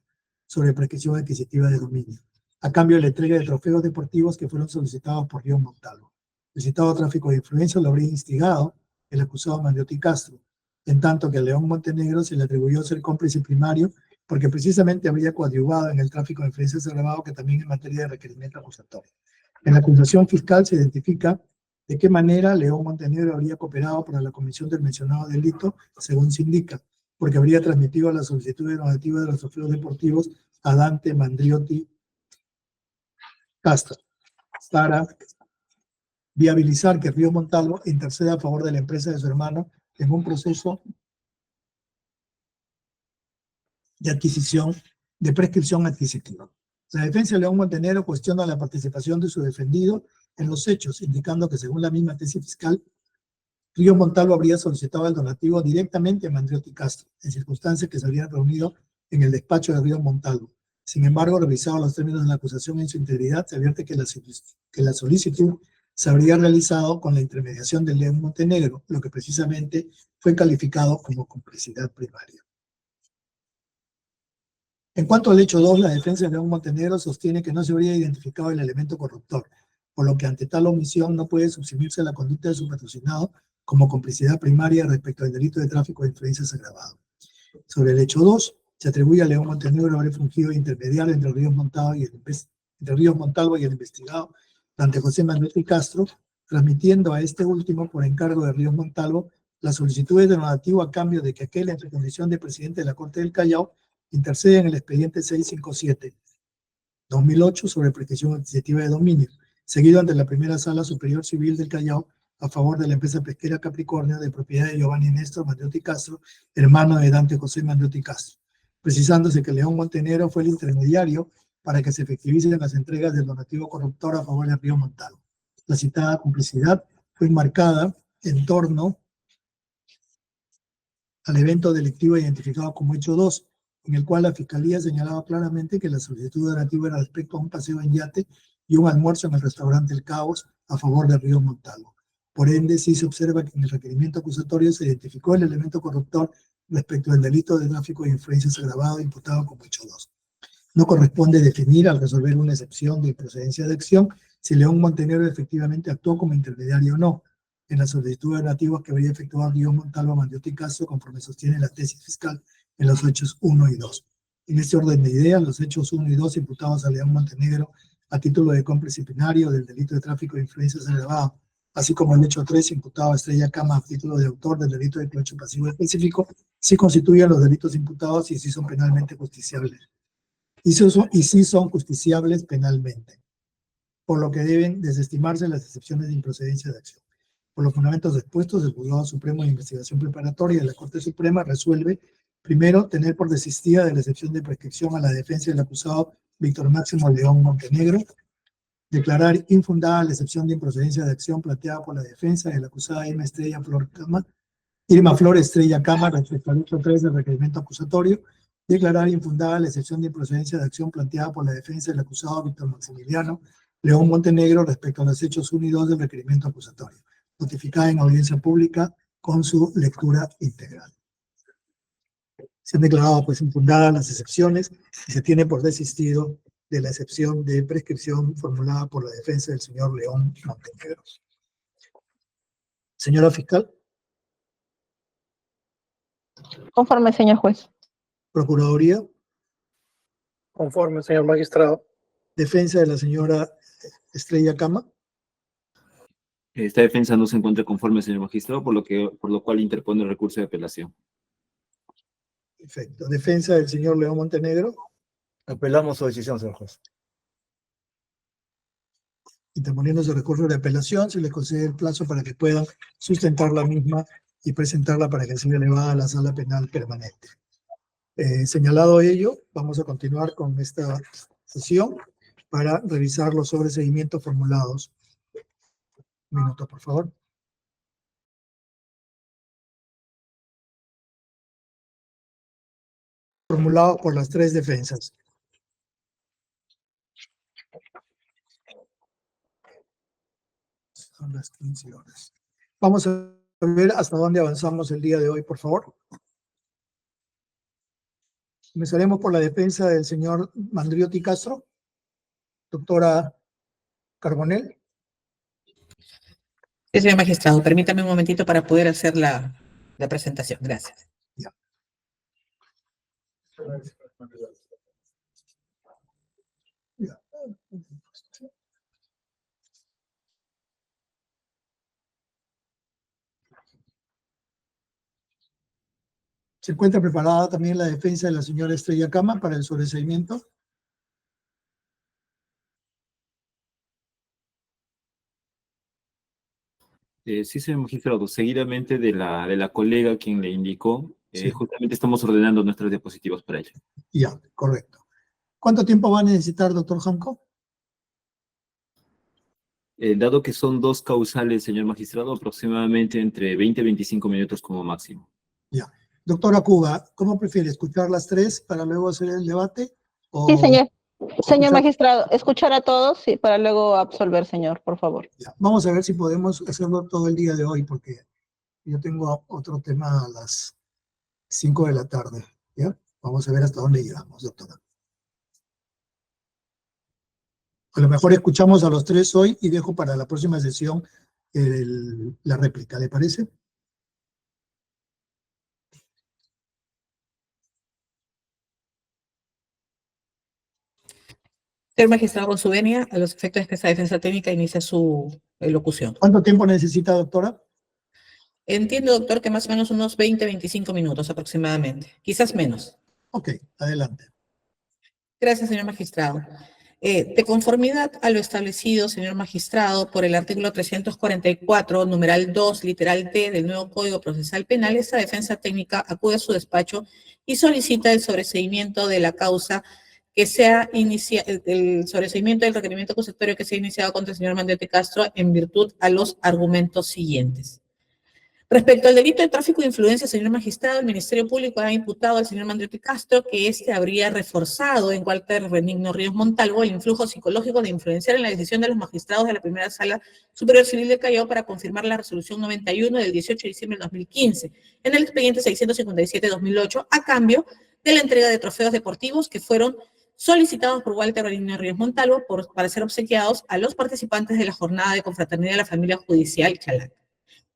sobre prescripción adquisitiva de dominio, a cambio de la entrega de trofeos deportivos que fueron solicitados por Ríos Montalvo. El citado tráfico de influencia lo habría instigado el acusado Mandiotti Castro, en tanto que a León Montenegro se le atribuyó ser cómplice primario porque precisamente habría coadyuvado en el tráfico de influencias agravado, que también en materia de requerimiento acusatorio. En la acusación fiscal se identifica de qué manera León Montenegro habría cooperado para la comisión del mencionado delito, según se indica, porque habría transmitido la solicitud de donativo de los trofeos deportivos a Dante Mandiotti Castro para viabilizar que Ríos Montalvo interceda a favor de la empresa de su hermano en un proceso de adquisición, de prescripción adquisitiva. La defensa de León Montenegro cuestiona la participación de su defendido en los hechos, indicando que según la misma tesis fiscal, Ríos Montalvo habría solicitado el donativo directamente a Mandiotti Castro, en circunstancias que se habrían reunido en el despacho de Ríos Montalvo. Sin embargo, revisados los términos de la acusación en su integridad, se advierte que la solicitud se habría realizado con la intermediación de León Montenegro, lo que precisamente fue calificado como complicidad primaria. En cuanto al hecho 2, la defensa de León Montenegro sostiene que no se habría identificado el elemento corruptor, por lo que ante tal omisión no puede subsumirse la conducta de su patrocinado como complicidad primaria respecto al delito de tráfico de influencias agravado. Sobre el hecho 2, se atribuye a León Montenegro haber fungido de intermediario entre Ríos Montalvo y el investigado Dante José Mandiotti Castro, transmitiendo a este último, por encargo de Ríos Montalvo, las solicitudes de donativo a cambio de que aquel, en su condición de presidente de la Corte del Callao, intercede en el expediente 657-2008 sobre prescripción adquisitiva de dominio, seguido ante la primera sala superior civil del Callao a favor de la empresa pesquera Capricornio de propiedad de Giovanni Néstor Mandiotti Castro, hermano de Dante José Mandiotti Castro, precisándose que León Montenegro fue el intermediario para que se efectivicen las entregas del donativo corruptor a favor de Ríos Montalvo. La citada complicidad fue enmarcada en torno al evento delictivo identificado como hecho 2, en el cual la Fiscalía señalaba claramente que la solicitud de donativo era respecto a un paseo en yate y un almuerzo en el restaurante El Caos a favor de Ríos Montalvo. Por ende, sí se observa que en el requerimiento acusatorio se identificó el elemento corruptor respecto al delito de tráfico de influencias agravado imputado como hecho 2. No corresponde definir, al resolver una excepción de procedencia de acción, si León Montenegro efectivamente actuó como intermediario o no, en la solicitud de donativos que habría efectuado Guión Montalvo Mandiotti Castro conforme sostiene la tesis fiscal en los hechos 1 y 2. En este orden de ideas, los hechos 1 y 2 imputados a León Montenegro a título de cómplice plenario del delito de tráfico de influencias agravado, así como el hecho 3 imputado a Estrella Cama a título de autor del delito de cohecho pasivo específico, sí constituyen los delitos imputados y sí son penalmente justiciables. Y sí son justiciables penalmente, por lo que deben desestimarse las excepciones de improcedencia de acción. Por los fundamentos expuestos, el Juzgado Supremo de Investigación Preparatoria de la Corte Suprema resuelve, primero, tener por desistida de la excepción de prescripción a la defensa del acusado Víctor Máximo León Montenegro, declarar infundada la excepción de improcedencia de acción planteada por la defensa de la acusada Irma Flor Estrella Cama respecto al hecho 3 del requerimiento acusatorio, declarar infundada la excepción de improcedencia de acción planteada por la defensa del acusado Víctor Maximiliano León Montenegro respecto a los hechos 1 y 2 del requerimiento acusatorio, notificada en audiencia pública con su lectura integral. Se han declarado pues infundadas las excepciones y se tiene por desistido de la excepción de prescripción formulada por la defensa del señor León Montenegro. Señora fiscal. Conforme, señor juez. Procuraduría. Conforme, señor magistrado. Defensa de la señora Estrella Cama. Esta defensa no se encuentra conforme, señor magistrado, por lo cual interpone el recurso de apelación. Perfecto. Defensa del señor León Montenegro. Apelamos su decisión, señor juez. Interponiendo su recurso de apelación, se le concede el plazo para que puedan sustentar la misma y presentarla para que sea elevada a la sala penal permanente. Señalado ello, vamos a continuar con esta sesión para revisar los sobreseguimientos formulados. Un minuto, por favor. Formulado por las tres defensas. Son las 15 horas. Vamos a ver hasta dónde avanzamos el día de hoy, por favor. Comenzaremos por la defensa del señor Mandiotti Castro. Doctora Carbonell. Sí, señor magistrado, permítame un momentito para poder hacer la presentación. Gracias. Ya. Ya. ¿Se encuentra preparada también la defensa de la señora Estrella Cama para el sobreseimiento? Sí, señor magistrado, seguidamente de la colega quien le indicó, Sí. justamente estamos ordenando nuestras diapositivas para ella. Ya, correcto. ¿Cuánto tiempo va a necesitar, doctor Janco? Dado que son dos causales, señor magistrado, aproximadamente entre 20 y 25 minutos como máximo. Ya. Doctora Cuba, ¿cómo prefiere? ¿Escuchar las tres para luego hacer el debate? Sí, señor. Señor escuchar- magistrado, escuchar a todos y para luego absolver, señor, por favor. Ya. Vamos a ver si podemos hacerlo todo el día de hoy, porque yo tengo otro tema a las 5 de la tarde. ¿Ya? Vamos a ver hasta dónde llegamos, doctora. A lo mejor escuchamos a los tres hoy y dejo para la próxima sesión la réplica, ¿le parece? Señor magistrado, con su venia, a los efectos de que esta defensa técnica inicia su locución. ¿Cuánto tiempo necesita, doctora? Entiendo, doctor, que más o menos unos 20, 25 minutos aproximadamente, quizás menos. Ok, adelante. Gracias, señor magistrado. De conformidad a lo establecido, señor magistrado, por el artículo 344, numeral 2, literal D del nuevo Código Procesal Penal, esta defensa técnica acude a su despacho y solicita el sobreseimiento de la causa que sea el sobreseimiento del requerimiento acusatorio que sea iniciado contra el señor Mandiotti Castro en virtud a los argumentos siguientes. Respecto al delito de tráfico de influencia, señor magistrado, el Ministerio Público ha imputado al señor Mandiotti Castro que éste habría reforzado en Walter Benigno Ríos Montalvo el influjo psicológico de influenciar en la decisión de los magistrados de la Primera Sala Superior Civil de Callao para confirmar la resolución 91 del 18 de diciembre de 2015 en el expediente 657-2008 a cambio de la entrega de trofeos deportivos que fueron solicitados por Walter Benigno Ríos Montalvo para ser obsequiados a los participantes de la jornada de confraternidad de la familia judicial Chalaca.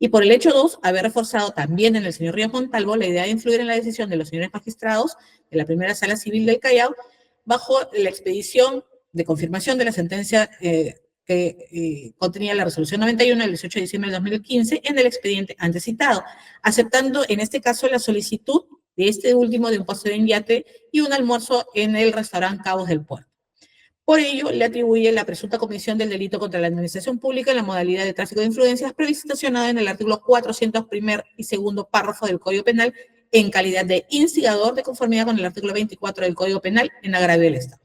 Y por el hecho 2, haber reforzado también en el señor Ríos Montalvo la idea de influir en la decisión de los señores magistrados de la primera sala civil del Callao bajo la expedición de confirmación de la sentencia que contenía la resolución 91 del 18 de diciembre de 2015 en el expediente antes citado, aceptando en este caso la solicitud de este último de un paseo en yate y un almuerzo en el restaurante Cabos del Puerto. Por ello, le atribuye la presunta comisión del delito contra la administración pública en la modalidad de tráfico de influencias prevista estacionada en el artículo 400 primer y segundo párrafo del Código Penal en calidad de instigador de conformidad con el artículo 24 del Código Penal en agravio del Estado.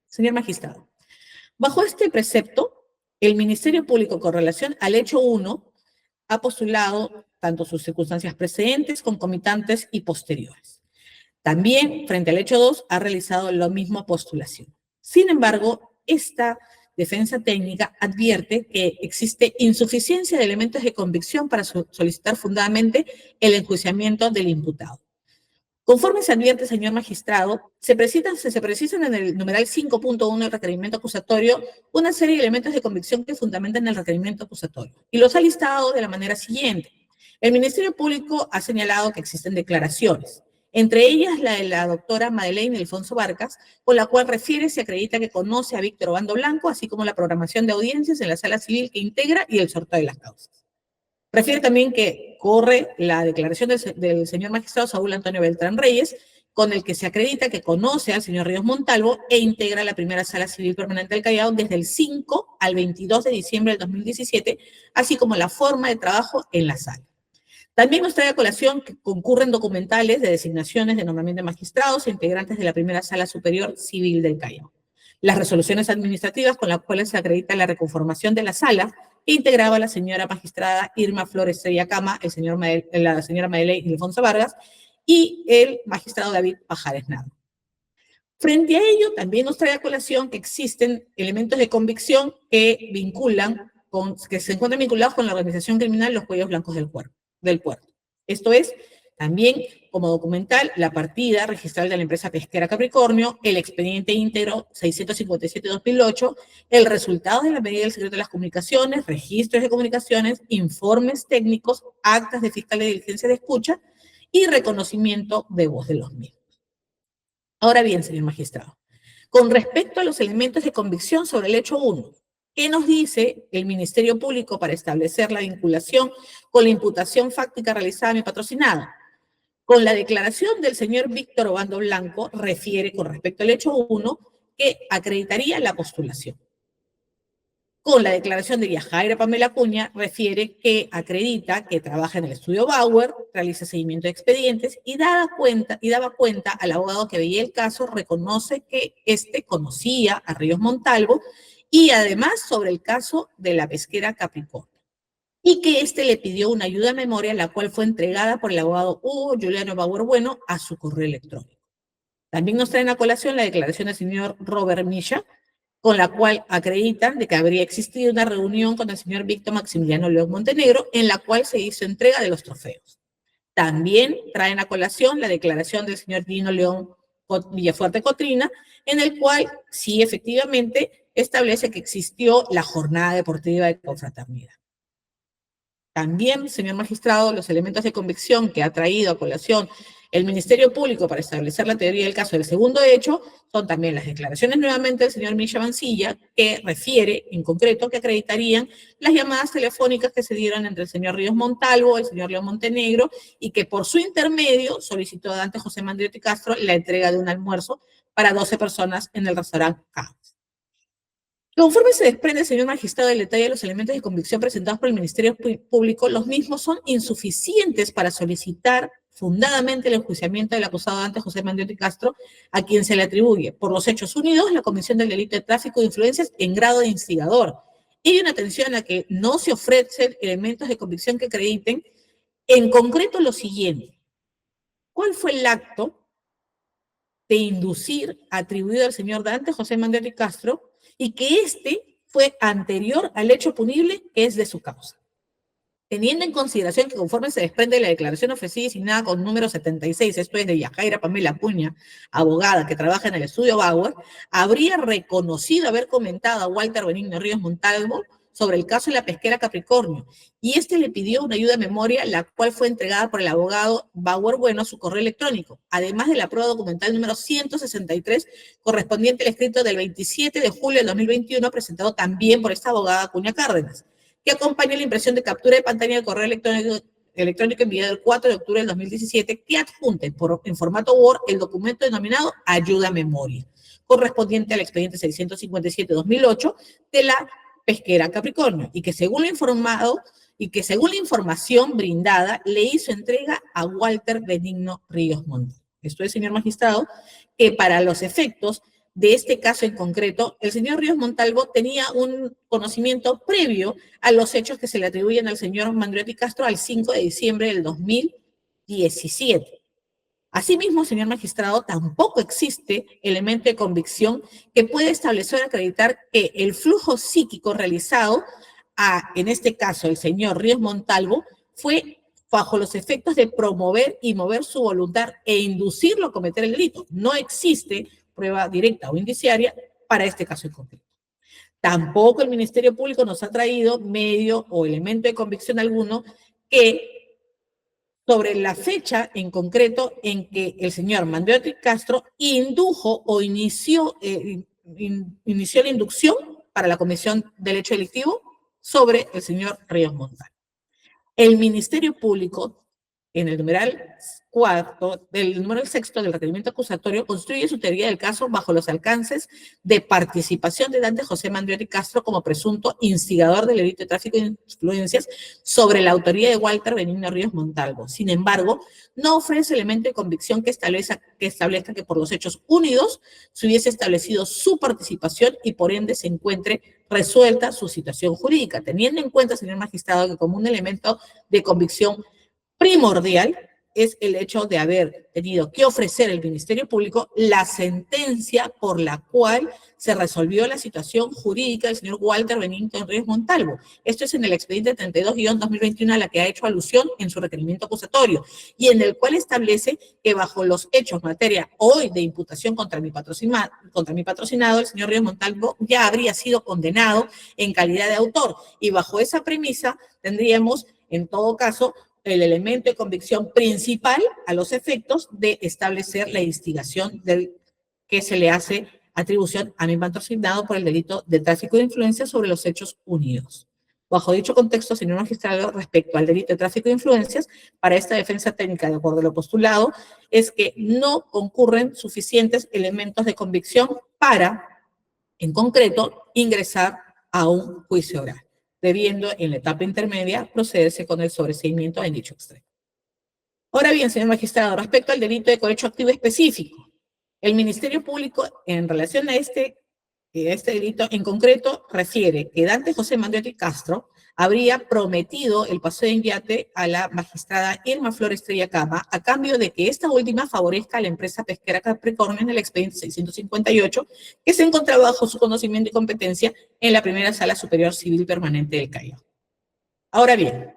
Señor magistrado, bajo este precepto, el Ministerio Público con relación al hecho 1 ha postulado tanto sus circunstancias precedentes, concomitantes y posteriores. También, frente al hecho 2, ha realizado la misma postulación. Sin embargo, esta defensa técnica advierte que existe insuficiencia de elementos de convicción para solicitar fundadamente el enjuiciamiento del imputado. Conforme se advierte, señor magistrado, se precisan en el numeral 5.1 del requerimiento acusatorio una serie de elementos de convicción que fundamentan el requerimiento acusatorio. Y los ha listado de la manera siguiente. El Ministerio Público ha señalado que existen declaraciones, entre ellas la de la doctora Madeleine Alfonso Vargas, con la cual refiere se acredita que conoce a Víctor Obando Blanco, así como la programación de audiencias en la sala civil que integra y el sorteo de las causas. Refiere también que corre la declaración del señor magistrado Saúl Antonio Beltrán Reyes, con el que se acredita que conoce al señor Ríos Montalvo e integra la primera sala civil permanente del Callao desde el 5 al 22 de diciembre del 2017, así como la forma de trabajo en la sala. También nos trae a colación que concurren documentales de designaciones de nombramiento de magistrados e integrantes de la primera sala superior civil del Callao. Las resoluciones administrativas con las cuales se acredita la reconformación de la sala que integraba la señora magistrada Irma Flores Estrella Cama, la señora Madeleine Alfonso Vargas y el magistrado David Pajares Narro. Frente a ello, también nos trae a colación que existen elementos de convicción que se encuentran vinculados con la organización criminal Los Cuellos Blancos del Puerto. Esto es, también como documental, la partida registral de la empresa pesquera Capricornio, el expediente íntegro 657-2008, el resultado de la medida del secreto de las comunicaciones, registros de comunicaciones, informes técnicos, actas de fiscal de diligencia de escucha y reconocimiento de voz de los mismos. Ahora bien, señor magistrado, con respecto a los elementos de convicción sobre el hecho 1, ¿qué nos dice el Ministerio Público para establecer la vinculación con la imputación fáctica realizada a mi patrocinado? Con la declaración del señor Víctor Obando Blanco, refiere con respecto al hecho 1 que acreditaría la postulación. Con la declaración de Yajaira Pamela Acuña, refiere que acredita que trabaja en el estudio Bauer, realiza seguimiento de expedientes y daba cuenta al abogado que veía el caso, reconoce que éste conocía a Ríos Montalvo y además sobre el caso de la pesquera Capricornio. Y que éste le pidió una ayuda de memoria, la cual fue entregada por el abogado Hugo Juliano Bauer Bueno a su correo electrónico. También nos traen a colación la declaración del señor Robert Misha, con la cual acreditan de que habría existido una reunión con el señor Víctor Maximiliano León Montenegro, en la cual se hizo entrega de los trofeos. También traen a colación la declaración del señor Dino León Villafuerte Cotrina, en el cual sí efectivamente establece que existió la jornada deportiva de confraternidad. También, señor magistrado, los elementos de convicción que ha traído a colación el Ministerio Público para establecer la teoría del caso del segundo hecho son también las declaraciones nuevamente del señor Misha Mancilla, que refiere en concreto que acreditarían las llamadas telefónicas que se dieron entre el señor Ríos Montalvo, el señor León Montenegro, y que por su intermedio solicitó a Dante José Mandriotti Castro la entrega de un almuerzo para 12 personas en el restaurante Cabos. Conforme se desprende, señor magistrado, del detalle de los elementos de convicción presentados por el Ministerio Público, los mismos son insuficientes para solicitar fundadamente el enjuiciamiento del acusado Dante José Mandriotti Castro, a quien se le atribuye, por los hechos unidos, la comisión del delito de tráfico de influencias en grado de instigador. Y una atención a que no se ofrecen elementos de convicción que acrediten, en concreto lo siguiente. ¿Cuál fue el acto de inducir atribuido al señor Dante José Mandriotti Castro y que este fue anterior al hecho punible que es de su causa? Teniendo en consideración que conforme se desprende de la declaración ofrecida y signada con número 76, esto es de Yajaira Pamela Acuña, abogada que trabaja en el estudio Bauer, habría reconocido haber comentado a Walter Benigno Ríos Montalvo sobre el caso de la pesquera Capricornio, y este le pidió una ayuda de memoria, la cual fue entregada por el abogado Bauer Bueno a su correo electrónico, además de la prueba documental número 163, correspondiente al escrito del 27 de julio del 2021, presentado también por esta abogada Acuña Cárdenas, que acompaña la impresión de captura de pantalla del correo electrónico enviado el 4 de octubre del 2017, que adjunta en formato Word el documento denominado ayuda a memoria, correspondiente al expediente 657-2008 de la pesquera Capricornio, y que según la información brindada, le hizo entrega a Walter Benigno Ríos Montt. Esto es, señor magistrado, que para los efectos de este caso en concreto, el señor Ríos Montalvo tenía un conocimiento previo a los hechos que se le atribuyen al señor Mandriotti Castro al 5 de diciembre del 2017. Asimismo, señor magistrado, tampoco existe elemento de convicción que pueda establecer o acreditar que el flujo psíquico realizado en este caso, el señor Ríos Montalvo, fue bajo los efectos de promover y mover su voluntad e inducirlo a cometer el delito. No existe prueba directa o indiciaria para este caso en concreto. Tampoco el Ministerio Público nos ha traído medio o elemento de convicción alguno que sobre la fecha en concreto en que el señor Mandriotti Castro indujo o inició la inducción para la comisión del hecho delictivo sobre el señor Ríos Montalvo. El Ministerio Público, en el numeral sexto del requerimiento acusatorio, construye su teoría del caso bajo los alcances de participación de Dante José Mandriotti Castro como presunto instigador del delito de tráfico de influencias sobre la autoría de Walter Benigno Ríos Montalvo. Sin embargo, no ofrece elemento de convicción que establezca que por los hechos unidos se hubiese establecido su participación y por ende se encuentre resuelta su situación jurídica, teniendo en cuenta, señor magistrado, que como un elemento de convicción primordial es el hecho de haber tenido que ofrecer el Ministerio Público la sentencia por la cual se resolvió la situación jurídica del señor Walter Benigno Ríos Montalvo. Esto es en el expediente 32-2021 a la que ha hecho alusión en su requerimiento acusatorio y en el cual establece que bajo los hechos materia hoy de imputación contra mi patrocinado, el señor Ríos Montalvo ya habría sido condenado en calidad de autor y bajo esa premisa tendríamos en todo caso el elemento de convicción principal a los efectos de establecer la instigación del que se le hace atribución a mi patrocinado por el delito de tráfico de influencias sobre los hechos unidos. Bajo dicho contexto, señor magistrado, respecto al delito de tráfico de influencias, para esta defensa técnica, de acuerdo a lo postulado, es que no concurren suficientes elementos de convicción para, en concreto, ingresar a un juicio oral, debiendo en la etapa intermedia procederse con el sobreseimiento en dicho extremo. Ahora bien, señor magistrado, respecto al delito de cohecho activo específico, el Ministerio Público en relación a este delito en concreto refiere que Dante José Mandriotti Castro habría prometido el paseo en yate a la magistrada Irma Flor Estrella Cama a cambio de que esta última favorezca a la empresa pesquera Capricornio en el expediente 658 que se encontraba bajo su conocimiento y competencia en la primera sala superior civil permanente del Callao. Ahora bien,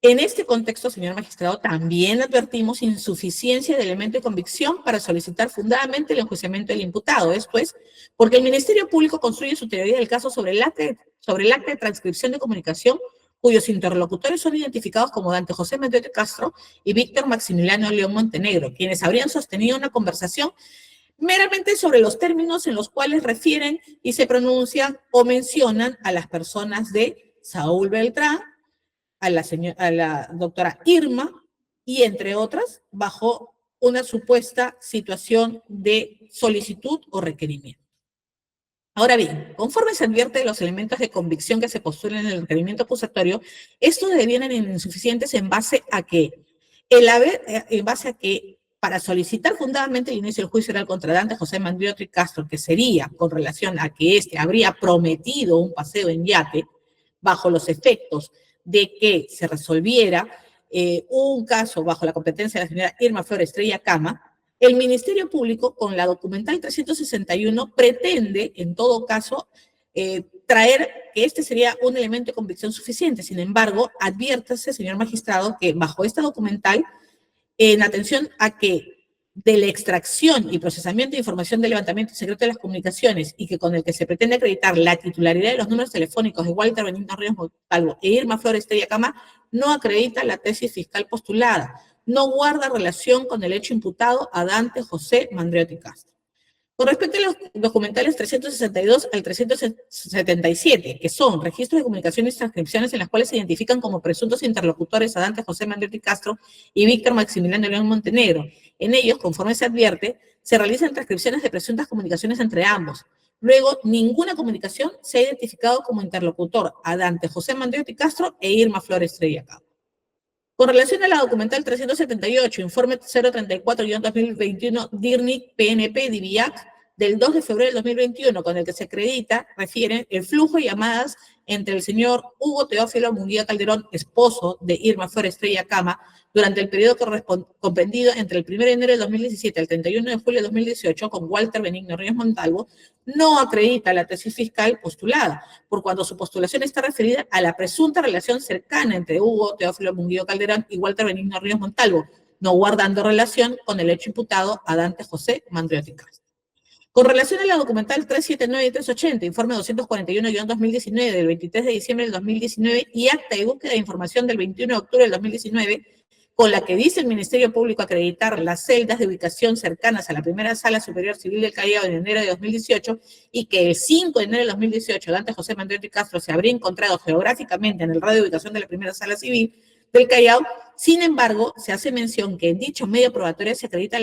en este contexto, señor magistrado, también advertimos insuficiencia de elemento de convicción para solicitar fundadamente el enjuiciamiento del imputado. Esto es, porque el Ministerio Público construye su teoría del caso sobre el acta de transcripción de comunicación cuyos interlocutores son identificados como Dante José Mandriotti Castro y Víctor Maximiliano León Montenegro, quienes habrían sostenido una conversación meramente sobre los términos en los cuales refieren y se pronuncian o mencionan a las personas de Saúl Beltrán, a la doctora Irma y entre otras, bajo una supuesta situación de solicitud o requerimiento. Ahora bien, conforme se advierte de los elementos de convicción que se postulan en el requerimiento acusatorio, estos devienen insuficientes en base a que para solicitar fundadamente el inicio del juicio oral contra Dante José Mandriotti Castro, que sería con relación a que éste habría prometido un paseo en yate bajo los efectos de que se resolviera un caso bajo la competencia de la señora Irma Flor Estrella Cama, el Ministerio Público, con la documental 361, pretende, en todo caso, traer que este sería un elemento de convicción suficiente. Sin embargo, adviértase, señor magistrado, que bajo esta documental, en atención a que de la extracción y procesamiento de información de levantamiento secreto de las comunicaciones y que con el que se pretende acreditar la titularidad de los números telefónicos de Walter Benigno Ríos Montalvo e Irma Flores Estrella Cama no acredita la tesis fiscal postulada, no guarda relación con el hecho imputado a Dante José Mandriotti Castro. Con respecto a los documentales 362 al 377, que son registros de comunicaciones y transcripciones en las cuales se identifican como presuntos interlocutores a Dante José Mandriotti Castro y Víctor Maximiliano León Montenegro. En ellos, conforme se advierte, se realizan transcripciones de presuntas comunicaciones entre ambos. Luego, ninguna comunicación se ha identificado como interlocutor a Dante José Mandriotti Castro e Irma Flores Estrella Cama. Con relación a la documental 378, informe 034-2021, DIRNIC PNP DIVIAC, del 2 de febrero del 2021, con el que se acredita, refiere el flujo de llamadas entre el señor Hugo Teófilo Munguía Calderón, esposo de Irma Flores Estrella Cama, durante el periodo comprendido entre el 1 de enero de 2017 al 31 de julio de 2018 con Walter Benigno Ríos Montalvo, no acredita la tesis fiscal postulada, por cuando su postulación está referida a la presunta relación cercana entre Hugo Teófilo Munguía Calderón y Walter Benigno Ríos Montalvo, no guardando relación con el hecho imputado a Dante José Mandriotti Castro. Con relación a la documental 379 y 380, informe 241-2019 del 23 de diciembre del 2019 y acta de búsqueda de información del 21 de octubre del 2019, con la que dice el Ministerio Público acreditar las celdas de ubicación cercanas a la primera Sala Superior Civil del Callao en enero de 2018 y que el 5 de enero de 2018 Dante José Mandriotti Castro se habría encontrado geográficamente en el radio de ubicación de la primera Sala Civil del Callao. Sin embargo, se hace mención que en dicho medio probatorio se acredita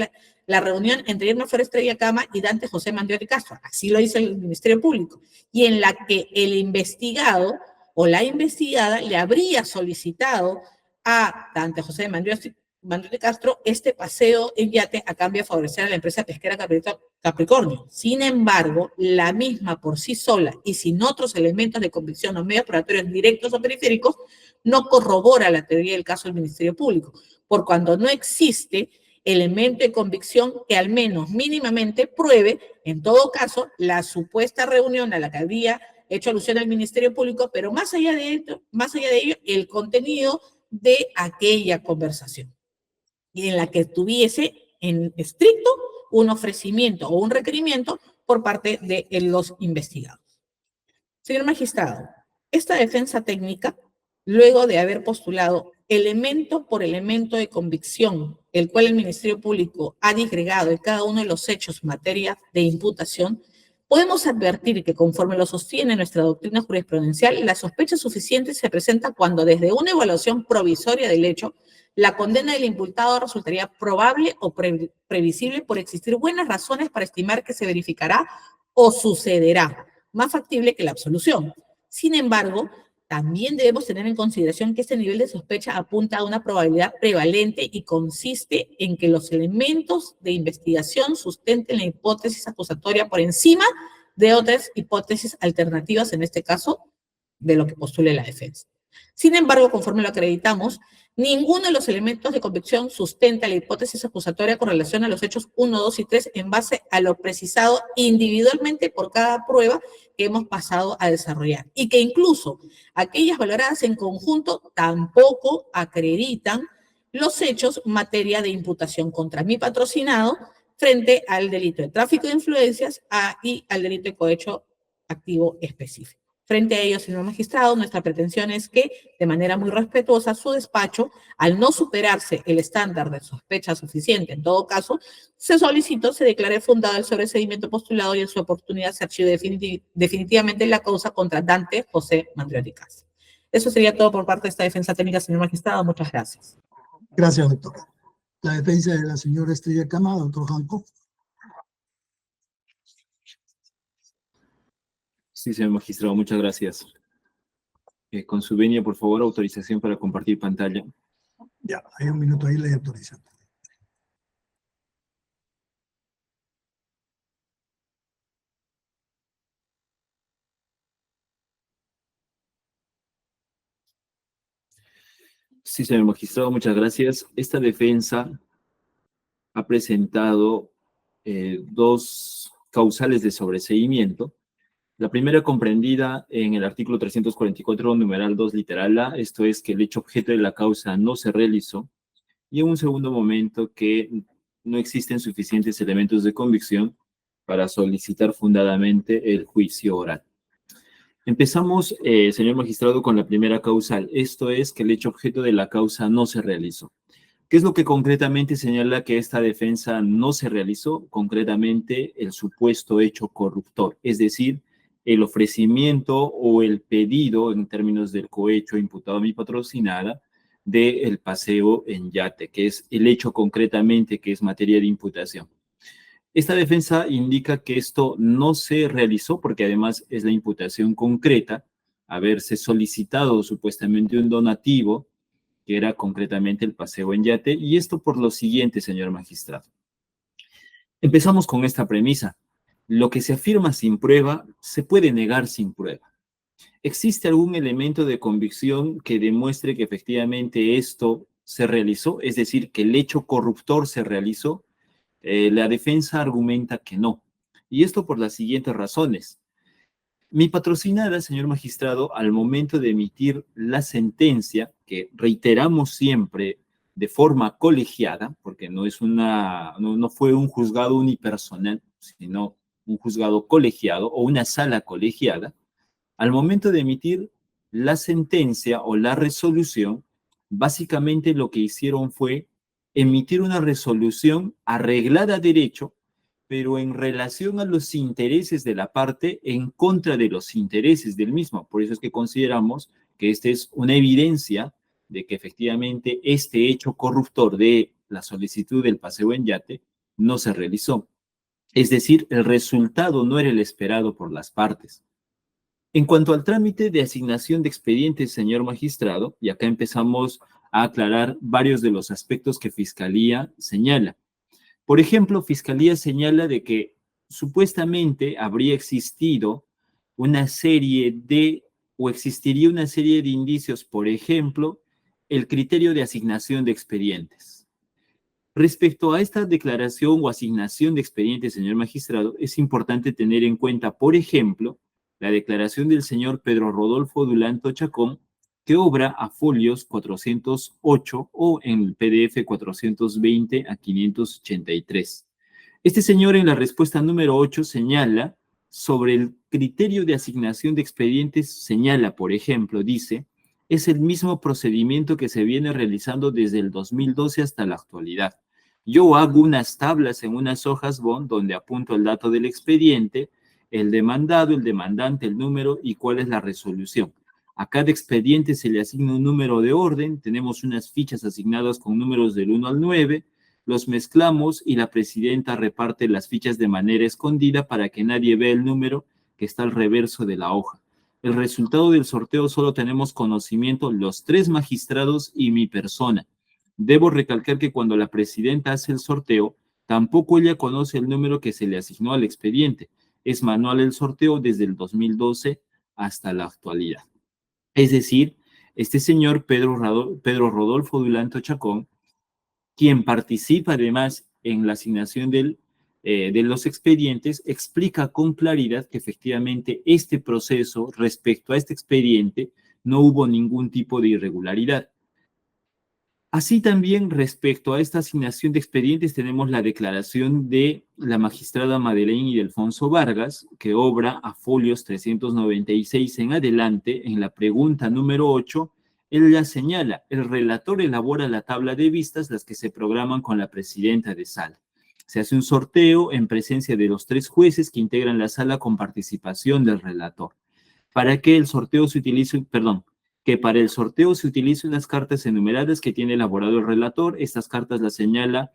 la reunión entre Irma Flores Estrella Cama y Dante José Mandriotti Castro, así lo dice el Ministerio Público, y en la que el investigado o la investigada le habría solicitado a Dante José Mandriotti Castro este paseo en yate a cambio de favorecer a la empresa pesquera Capricornio. Sin embargo, la misma por sí sola y sin otros elementos de convicción o medios probatorios directos o periféricos no corrobora la teoría del caso del Ministerio Público, por cuando no existe elemento de convicción que al menos mínimamente pruebe, en todo caso, la supuesta reunión a la que había hecho alusión al Ministerio Público, pero más allá de ello, el contenido de aquella conversación, y en la que tuviese en estricto un ofrecimiento o un requerimiento por parte de los investigados. Señor magistrado, esta defensa técnica, luego de haber postulado elemento por elemento de convicción, el cual el Ministerio Público ha disgregado en cada uno de los hechos materia de imputación, podemos advertir que conforme lo sostiene nuestra doctrina jurisprudencial, la sospecha suficiente se presenta cuando desde una evaluación provisoria del hecho, la condena del imputado resultaría probable o previsible por existir buenas razones para estimar que se verificará o sucederá, más factible que la absolución. Sin embargo, también debemos tener en consideración que este nivel de sospecha apunta a una probabilidad prevalente y consiste en que los elementos de investigación sustenten la hipótesis acusatoria por encima de otras hipótesis alternativas, en este caso, de lo que postule la defensa. Sin embargo, conforme lo acreditamos, ninguno de los elementos de convicción sustenta la hipótesis acusatoria con relación a los hechos 1, 2 y 3 en base a lo precisado individualmente por cada prueba que hemos pasado a desarrollar. Y que incluso aquellas valoradas en conjunto tampoco acreditan los hechos materia de imputación contra mi patrocinado frente al delito de tráfico de influencias y al delito de cohecho activo específico. Frente a ello, señor magistrado, nuestra pretensión es que, de manera muy respetuosa, su despacho, al no superarse el estándar de sospecha suficiente, en todo caso, se solicitó se declare fundado el sobreseimiento postulado y en su oportunidad se archive definitivamente la causa contra Dante José Mandriotti Castro. Eso sería todo por parte de esta defensa técnica, señor magistrado. Muchas gracias. Gracias, doctor. La defensa de la señora Estrella Cama, doctor Janco. Sí, señor magistrado, muchas gracias. Con su venia, por favor, autorización para compartir pantalla. Ya, hay un minuto ahí, le autorizo. Sí, señor magistrado, muchas gracias. Esta defensa ha presentado dos causales de sobreseimiento. La primera comprendida en el artículo 344, numeral 2, literal A, esto es que el hecho objeto de la causa no se realizó. Y en un segundo momento que no existen suficientes elementos de convicción para solicitar fundadamente el juicio oral. Empezamos, señor magistrado, con la primera causal. Esto es que el hecho objeto de la causa no se realizó. ¿Qué es lo que concretamente señala que esta defensa no se realizó? Concretamente, el supuesto hecho corruptor, es decir, el ofrecimiento o el pedido, en términos del cohecho imputado a mi patrocinada, del paseo en yate, que es el hecho concretamente que es materia de imputación. Esta defensa indica que esto no se realizó porque además es la imputación concreta, haberse solicitado supuestamente un donativo, que era concretamente el paseo en yate, y esto por lo siguiente, señor magistrado. Empezamos con esta premisa. Lo que se afirma sin prueba se puede negar sin prueba. ¿Existe algún elemento de convicción que demuestre que efectivamente esto se realizó? Es decir, que el hecho corruptor se realizó. La defensa argumenta que no. Y esto por las siguientes razones. Mi patrocinada, señor magistrado, al momento de emitir la sentencia, que reiteramos siempre de forma colegiada, porque no fue un juzgado unipersonal, sino un juzgado colegiado o una sala colegiada, al momento de emitir la sentencia o la resolución, básicamente lo que hicieron fue emitir una resolución arreglada a derecho, pero en relación a los intereses de la parte en contra de los intereses del mismo. Por eso es que consideramos que esta es una evidencia de que efectivamente este hecho corruptor de la solicitud del paseo en yate no se realizó. Es decir, el resultado no era el esperado por las partes. En cuanto al trámite de asignación de expedientes, señor magistrado, y acá empezamos a aclarar varios de los aspectos que Fiscalía señala. Por ejemplo, Fiscalía señala de que supuestamente habría existido existiría una serie de indicios, por ejemplo, el criterio de asignación de expedientes. Respecto a esta declaración o asignación de expedientes, señor magistrado, es importante tener en cuenta, por ejemplo, la declaración del señor Pedro Rodolfo Dulanto Chacón, que obra a folios 408 o en el PDF 420 a 583. Este señor en la respuesta número 8 señala sobre el criterio de asignación de expedientes, señala, por ejemplo, dice, es el mismo procedimiento que se viene realizando desde el 2012 hasta la actualidad. Yo hago unas tablas en unas hojas bond donde apunto el dato del expediente, el demandado, el demandante, el número y cuál es la resolución. A cada expediente se le asigna un número de orden, tenemos unas fichas asignadas con números del 1 al 9, los mezclamos y la presidenta reparte las fichas de manera escondida para que nadie vea el número que está al reverso de la hoja. El resultado del sorteo solo tenemos conocimiento los 3 magistrados y mi persona. Debo recalcar que cuando la presidenta hace el sorteo, tampoco ella conoce el número que se le asignó al expediente. Es manual el sorteo desde el 2012 hasta la actualidad. Es decir, este señor Pedro Rodolfo Dulanto Chacón, quien participa además en la asignación de los expedientes, explica con claridad que efectivamente este proceso respecto a este expediente no hubo ningún tipo de irregularidad. Así también, respecto a esta asignación de expedientes, tenemos la declaración de la magistrada Madeleine Ildefonso Vargas, que obra a folios 396 en adelante, en la pregunta número 8, ella señala, el relator elabora la tabla de vistas, las que se programan con la presidenta de sala. Se hace un sorteo en presencia de los 3 jueces que integran la sala con participación del relator. Para que el sorteo se utilice, que para el sorteo se utilicen unas cartas enumeradas que tiene elaborado el relator. Estas cartas las señala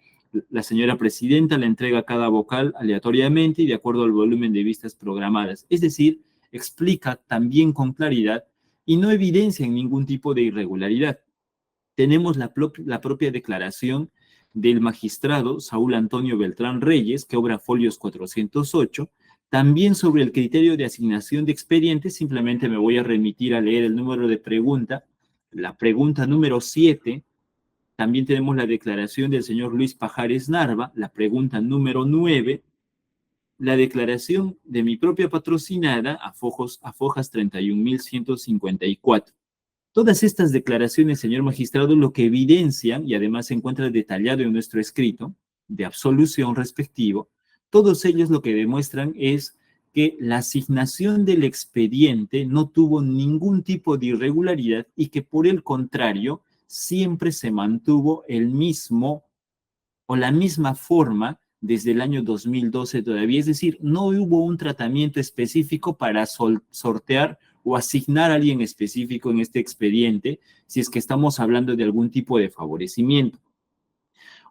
la señora presidenta, la entrega a cada vocal aleatoriamente y de acuerdo al volumen de vistas programadas. Es decir, explica también con claridad y no evidencia en ningún tipo de irregularidad. Tenemos la propia declaración del magistrado Saúl Antonio Beltrán Reyes, que obra folios 408, también sobre el criterio de asignación de expedientes. Simplemente me voy a remitir a leer el número de pregunta, la pregunta número 7. También tenemos la declaración del señor Luis Pajares Narva, la pregunta número 9, la declaración de mi propia patrocinada a fojas 31.154. Todas estas declaraciones, señor magistrado, lo que evidencian, y además se encuentra detallado en nuestro escrito, de absolución respectivo, todos ellos lo que demuestran es que la asignación del expediente no tuvo ningún tipo de irregularidad y que por el contrario siempre se mantuvo el mismo o la misma forma desde el año 2012 todavía. Es decir, no hubo un tratamiento específico para sortear o asignar a alguien específico en este expediente si es que estamos hablando de algún tipo de favorecimiento.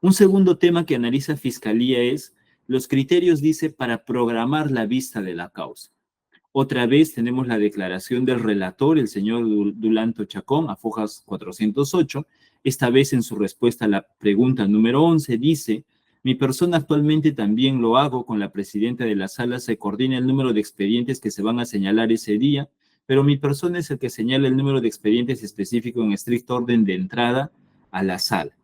Un segundo tema que analiza Fiscalía es los criterios, dice, para programar la vista de la causa. Otra vez tenemos la declaración del relator, el señor Dulanto Chacón, a fojas 408. Esta vez en su respuesta a la pregunta número 11 dice: mi persona actualmente también lo hago con la presidenta de la sala, se coordina el número de expedientes que se van a señalar ese día, pero mi persona es el que señala el número de expedientes específico en estricto orden de entrada a la sala.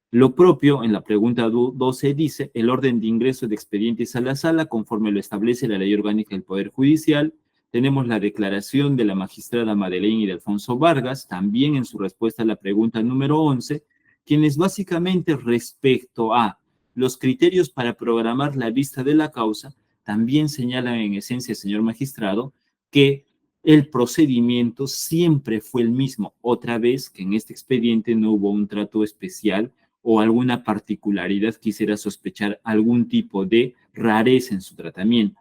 Lo propio en la pregunta 12 dice: el orden de ingreso de expedientes a la sala conforme lo establece la Ley Orgánica del Poder Judicial. Tenemos la declaración de la magistrada Madeleine y de Alfonso Vargas, también en su respuesta a la pregunta número 11, quienes básicamente respecto a los criterios para programar la vista de la causa, también señalan en esencia, señor magistrado, que el procedimiento siempre fue el mismo. Otra vez que en este expediente no hubo un trato especial o alguna particularidad, quisiera sospechar algún tipo de rareza en su tratamiento.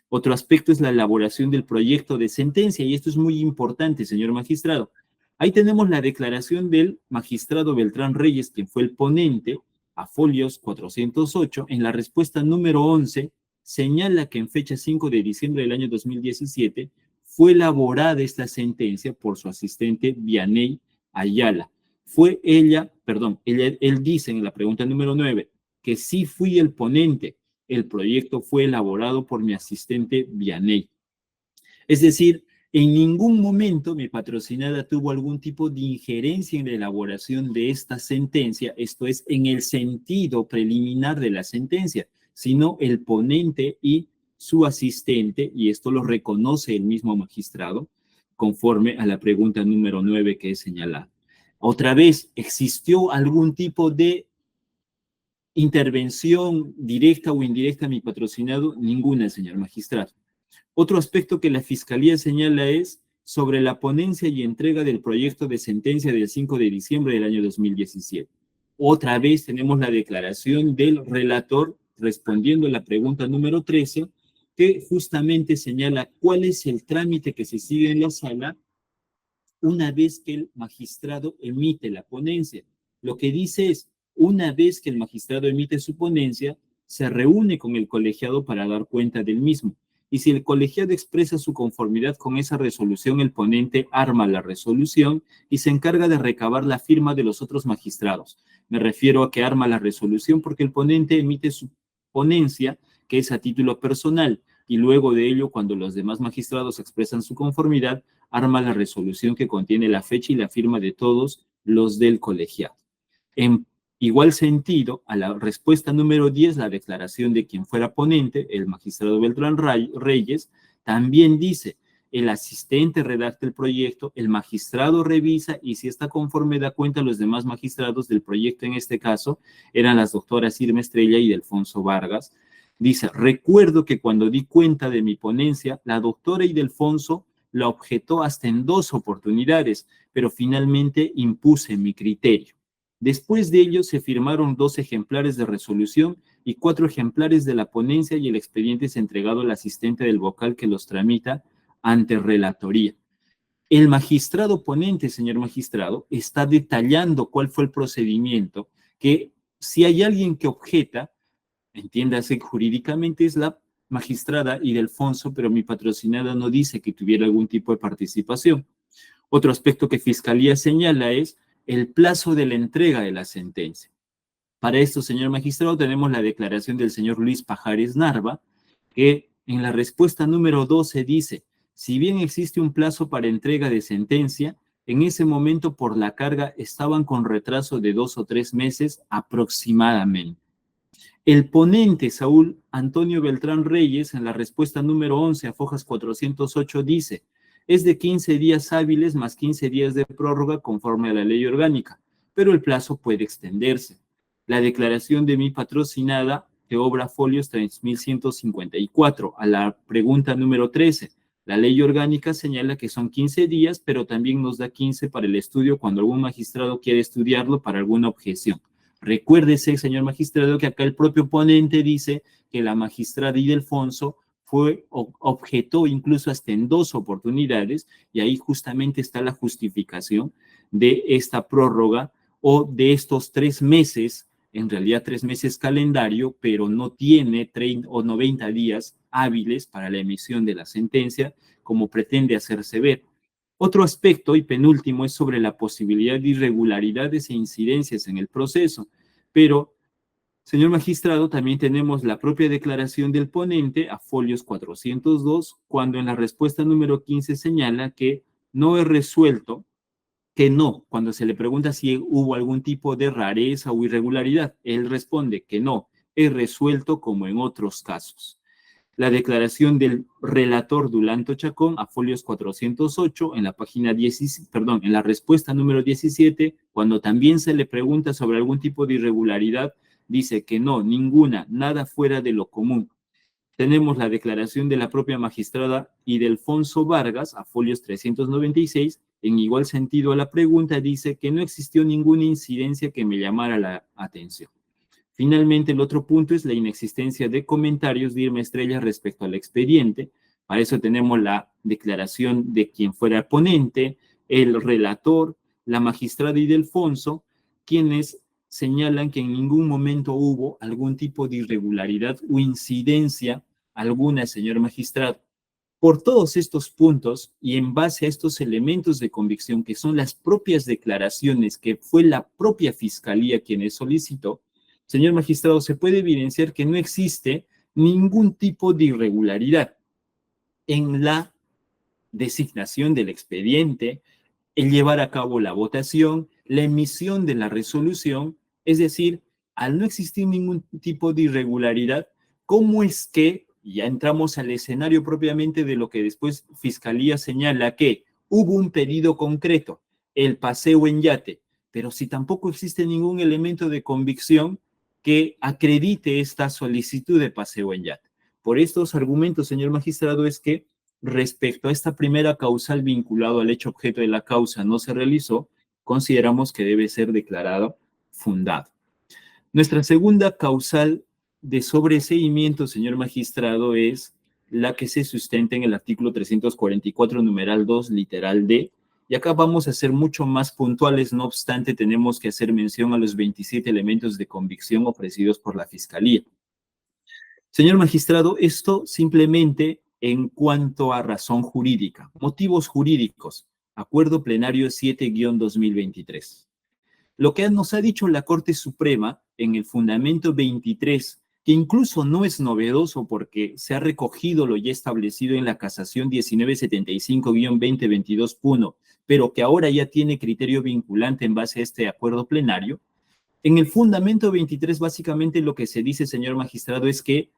Otro aspecto es la elaboración del proyecto de sentencia, y esto es muy importante, señor magistrado. Ahí tenemos la declaración del magistrado Beltrán Reyes, quien fue el ponente, a folios 408, en la respuesta número 11, señala que en fecha 5 de diciembre del año 2017 fue elaborada esta sentencia por su asistente Vianey Ayala. Fue él dice en la pregunta número 9 que sí fui el ponente, el proyecto fue elaborado por mi asistente Vianey. Es decir, en ningún momento mi patrocinada tuvo algún tipo de injerencia en la elaboración de esta sentencia, esto es, en el sentido preliminar de la sentencia, sino el ponente y su asistente, y esto lo reconoce el mismo magistrado, conforme a la pregunta número 9 que he señalado. Otra vez, ¿existió algún tipo de intervención directa o indirecta a mi patrocinado? Ninguna, señor magistrado. Otro aspecto que la Fiscalía señala es sobre la ponencia y entrega del proyecto de sentencia del 5 de diciembre del año 2017. Otra vez tenemos la declaración del relator respondiendo a la pregunta número 13, que justamente señala cuál es el trámite que se sigue en la sala una vez que el magistrado emite la ponencia. Lo que dice es, una vez que el magistrado emite su ponencia, se reúne con el colegiado para dar cuenta del mismo. Y si el colegiado expresa su conformidad con esa resolución, el ponente arma la resolución y se encarga de recabar la firma de los otros magistrados. Me refiero a que arma la resolución porque el ponente emite su ponencia, que es a título personal, y luego de ello, cuando los demás magistrados expresan su conformidad, arma la resolución que contiene la fecha y la firma de todos los del colegiado. En igual sentido, a la respuesta número 10, la declaración de quien fuera ponente, el magistrado Beltrán Reyes, también dice: el asistente redacta el proyecto, el magistrado revisa y si está conforme da cuenta a los demás magistrados del proyecto. En este caso eran las doctoras Irma Estrella y Delfonso Vargas. Dice: recuerdo que cuando di cuenta de mi ponencia, la doctora Ildefonso la objetó hasta en 2 oportunidades, pero finalmente impuse mi criterio. Después de ello se firmaron 2 ejemplares de resolución y 4 ejemplares de la ponencia, y el expediente es entregado al asistente del vocal que los tramita ante relatoría. El magistrado ponente, señor magistrado, está detallando cuál fue el procedimiento, que si hay alguien que objeta, entiéndase jurídicamente, es la magistrada Ildefonso, pero mi patrocinada no dice que tuviera algún tipo de participación. Otro aspecto que Fiscalía señala es el plazo de la entrega de la sentencia. Para esto, señor magistrado, tenemos la declaración del señor Luis Pajares Narva, que en la respuesta número 12 dice: si bien existe un plazo para entrega de sentencia, en ese momento por la carga estaban con retraso de 2 o 3 meses aproximadamente. El ponente, Saúl Antonio Beltrán Reyes, en la respuesta número 11 a fojas 408 dice: es de 15 días hábiles más 15 días de prórroga conforme a la ley orgánica, pero el plazo puede extenderse. la declaración de mi patrocinada de obra folios 3154. A la pregunta número 13, la ley orgánica señala que son 15 días, pero también nos da 15 para el estudio cuando algún magistrado quiere estudiarlo para alguna objeción. Recuérdese, señor magistrado, que acá el propio ponente dice que la magistrada Ildefonso objetó incluso hasta en 2 oportunidades, y ahí justamente está la justificación de esta prórroga o de estos 3 meses, en realidad 3 meses calendario, pero no tiene 30 o 90 días hábiles para la emisión de la sentencia, como pretende hacerse ver. Otro aspecto y penúltimo es sobre la posibilidad de irregularidades e incidencias en el proceso, pero, señor magistrado, también tenemos la propia declaración del ponente a folios 402, cuando en la respuesta número 15 señala que no es resuelto, que no, cuando se le pregunta si hubo algún tipo de rareza o irregularidad, él responde que no, es resuelto como en otros casos. La declaración del relator Dulanto Chacón a folios 408 en la página 10, en la respuesta número 17, cuando también se le pregunta sobre algún tipo de irregularidad, dice que no, ninguna, nada fuera de lo común. Tenemos la declaración de la propia magistrada Ildefonso Vargas a folios 396, en igual sentido a la pregunta, dice que no existió ninguna incidencia que me llamara la atención. Finalmente, el otro punto es la inexistencia de comentarios de Irma Estrella respecto al expediente. Para eso tenemos la declaración de quien fuera el ponente, el relator, la magistrada Ildefonso, quienes señalan que en ningún momento hubo algún tipo de irregularidad o incidencia alguna, señor magistrado. Por todos estos puntos y en base a estos elementos de convicción, que son las propias declaraciones que fue la propia fiscalía quienes solicitó, señor magistrado, se puede evidenciar que no existe ningún tipo de irregularidad en la designación del expediente, el llevar a cabo la votación, la emisión de la resolución. Es decir, al no existir ningún tipo de irregularidad, ¿cómo es que ya entramos al escenario propiamente de lo que después Fiscalía señala que hubo un pedido concreto, el paseo en yate, pero si tampoco existe ningún elemento de convicción que acredite esta solicitud de paseo en yate? Por estos argumentos, señor magistrado, es que respecto a esta primera causal vinculado al hecho objeto de la causa no se realizó, consideramos que debe ser declarado fundado. Nuestra segunda causal de sobreseimiento, señor magistrado, es la que se sustenta en el artículo 344, numeral 2, literal D, y acá vamos a ser mucho más puntuales, no obstante tenemos que hacer mención a los 27 elementos de convicción ofrecidos por la Fiscalía. Señor magistrado, esto simplemente en cuanto a razón jurídica, motivos jurídicos, acuerdo plenario 7-2023. Lo que nos ha dicho la Corte Suprema en el fundamento 23, que incluso no es novedoso porque se ha recogido lo ya establecido en la casación 1975-2022-1, pero que ahora ya tiene criterio vinculante en base a este acuerdo plenario. En el fundamento 23, básicamente lo que se dice, señor magistrado, es que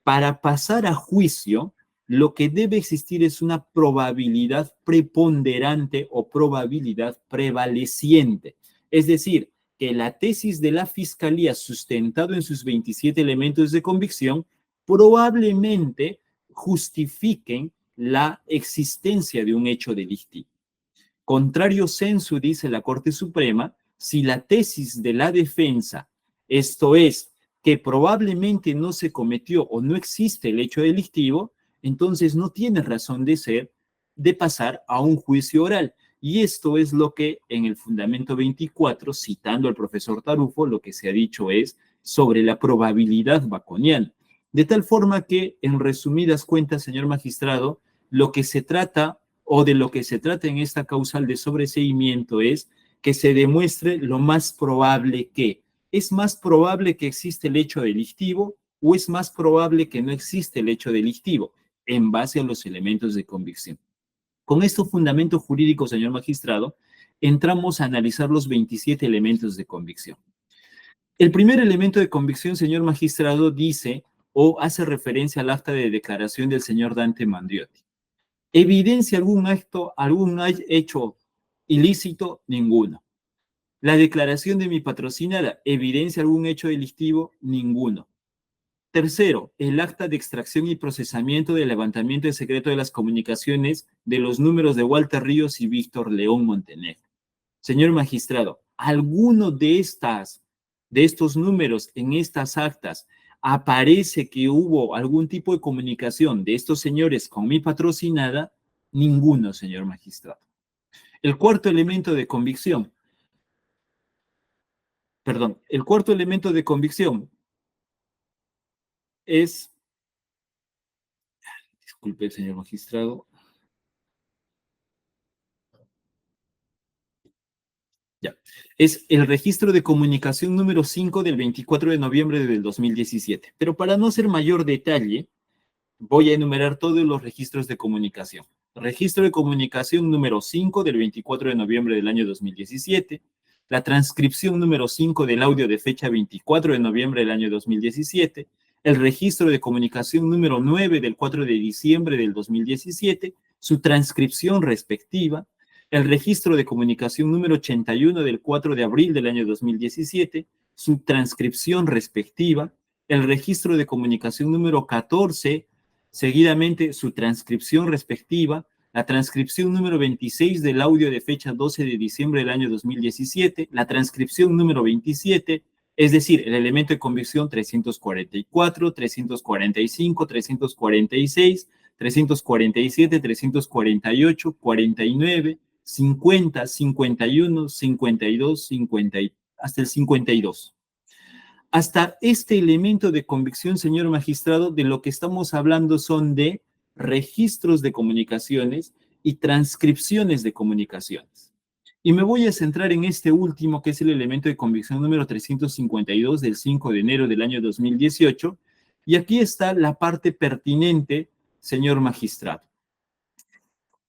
para pasar a juicio, lo que debe existir es una probabilidad preponderante o probabilidad prevaleciente. Es decir, que la tesis de la Fiscalía, sustentado en sus 27 elementos de convicción, probablemente justifiquen la existencia de un hecho delictivo. Contrario sensu, dice la Corte Suprema, si la tesis de la defensa, esto es, que probablemente no se cometió o no existe el hecho delictivo, entonces no tiene razón de ser de pasar a un juicio oral. Y esto es lo que en el fundamento 24, citando al profesor Tarufo, lo que se ha dicho es sobre la probabilidad baconiana. De tal forma que, en resumidas cuentas, señor magistrado, lo que se trata o de lo que se trata en esta causal de sobreseimiento es que se demuestre lo más probable que. ¿Es más probable que existe el hecho delictivo o es más probable que no existe el hecho delictivo? En base a los elementos de convicción. Con este fundamento jurídico, señor magistrado, entramos a analizar los 27 elementos de convicción. El primer elemento de convicción, señor magistrado, dice o hace referencia al acta de declaración del señor Dante Mandriotti. ¿Evidencia algún hecho ilícito? Ninguno. La declaración de mi patrocinada, ¿evidencia algún hecho delictivo? Ninguno. Tercero, el acta de extracción y procesamiento del levantamiento de secreto de las comunicaciones de los números de Walter Ríos y Víctor León Montenegro. Señor magistrado, ¿alguno de estos números en estas actas aparece que hubo algún tipo de comunicación de estos señores con mi patrocinada? Ninguno, señor magistrado. El cuarto elemento de convicción. El cuarto elemento de convicción es, disculpe, señor magistrado. Ya, es el registro de comunicación número 5 del 24 de noviembre del 2017. Pero para no hacer mayor detalle, voy a enumerar todos los registros de comunicación. Registro de comunicación número 5 del 24 de noviembre del año 2017. La transcripción número 5 del audio de fecha 24 de noviembre del año 2017. El registro de comunicación número 9 del 4 de diciembre del 2017. Su transcripción respectiva. El registro de comunicación número 81 del 4 de abril del año 2017. Su transcripción respectiva. El registro de comunicación número 14, seguidamente su transcripción respectiva, la transcripción número 26 del audio de fecha 12 de diciembre del año 2017, la transcripción número 27, es decir, el elemento de convicción 344, 345, 346, 347, 348, 49, 50, 51, 52, 50, hasta el 52. Hasta este elemento de convicción, señor magistrado, de lo que estamos hablando son de registros de comunicaciones y transcripciones de comunicaciones. Y me voy a centrar en este último, que es el elemento de convicción número 352 del 5 de enero del año 2018. Y aquí está la parte pertinente, señor magistrado.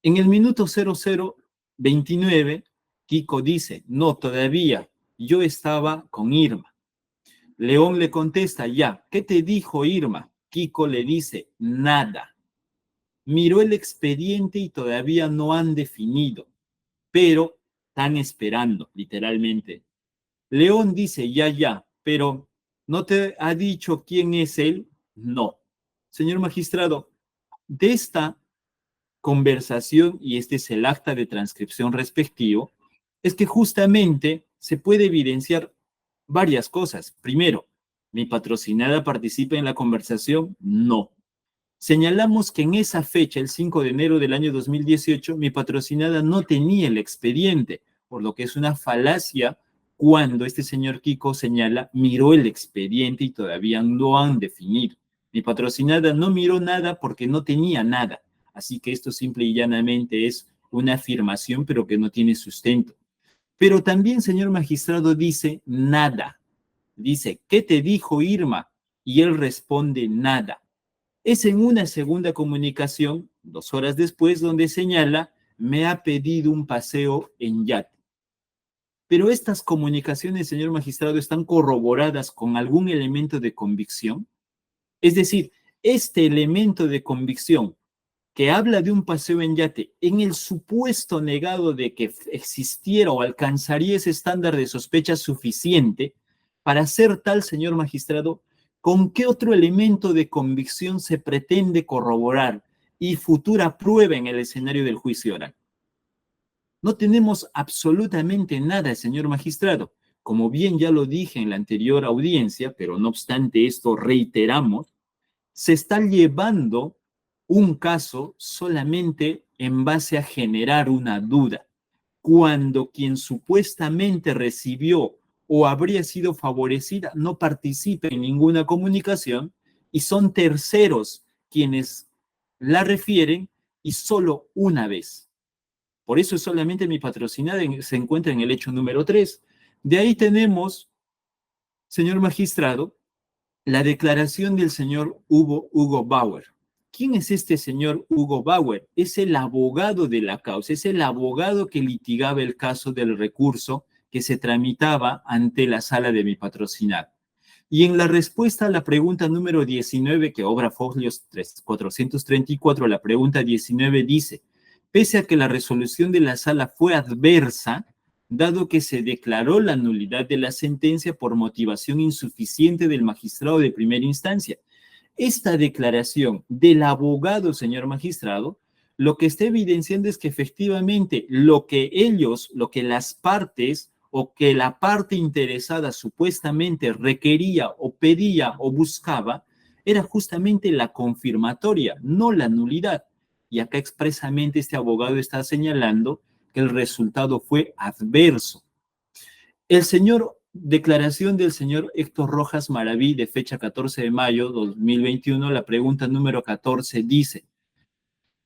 En el minuto 0029, Kiko dice, no, todavía, yo estaba con Irma. León le contesta, ya, ¿qué te dijo Irma? Kiko le dice, nada. Miró el expediente y todavía no han definido, pero están esperando, literalmente. León dice, ya, pero ¿no te ha dicho quién es él? No. Señor magistrado, de esta conversación, y este es el acta de transcripción respectivo, es que justamente se puede evidenciar varias cosas. Primero, ¿mi patrocinada participa en la conversación? No. Señalamos que en esa fecha, el 5 de enero del año 2018, mi patrocinada no tenía el expediente, por lo que es una falacia cuando este señor Kiko señala, miró el expediente y todavía no han definido. Mi patrocinada no miró nada porque no tenía nada. Así que esto simple y llanamente es una afirmación, pero que no tiene sustento. Pero también, señor magistrado, dice nada. Dice, ¿qué te dijo Irma? Y él responde nada. Es en una segunda comunicación, 2 horas después, donde señala, me ha pedido un paseo en yate. Pero estas comunicaciones, señor magistrado, están corroboradas con algún elemento de convicción. Es decir, este elemento de convicción que habla de un paseo en yate, en el supuesto negado de que existiera o alcanzaría ese estándar de sospecha suficiente para ser tal, señor magistrado, ¿con qué otro elemento de convicción se pretende corroborar y futura prueba en el escenario del juicio oral? No tenemos absolutamente nada, señor magistrado. Como bien ya lo dije en la anterior audiencia, pero no obstante esto reiteramos, se está llevando un caso solamente en base a generar una duda, cuando quien supuestamente recibió o habría sido favorecida no participa en ninguna comunicación y son terceros quienes la refieren y solo una vez. Por eso solamente mi patrocinada se encuentra en el hecho número 3. De ahí tenemos, señor magistrado, la declaración del señor Hugo Bauer. ¿Quién es este señor Hugo Bauer? Es el abogado de la causa, es el abogado que litigaba el caso del recurso que se tramitaba ante la sala de mi patrocinado. Y en la respuesta a la pregunta número 19, que obra folios 434, la pregunta 19 dice, pese a que la resolución de la sala fue adversa, dado que se declaró la nulidad de la sentencia por motivación insuficiente del magistrado de primera instancia. Esta declaración del abogado, señor magistrado, lo que está evidenciando es que efectivamente lo que las partes o que la parte interesada supuestamente requería o pedía o buscaba, era justamente la confirmatoria, no la nulidad. Y acá expresamente este abogado está señalando que el resultado fue adverso. Declaración del señor Héctor Rojas Maraví, de fecha 14 de mayo de 2021, la pregunta número 14 dice: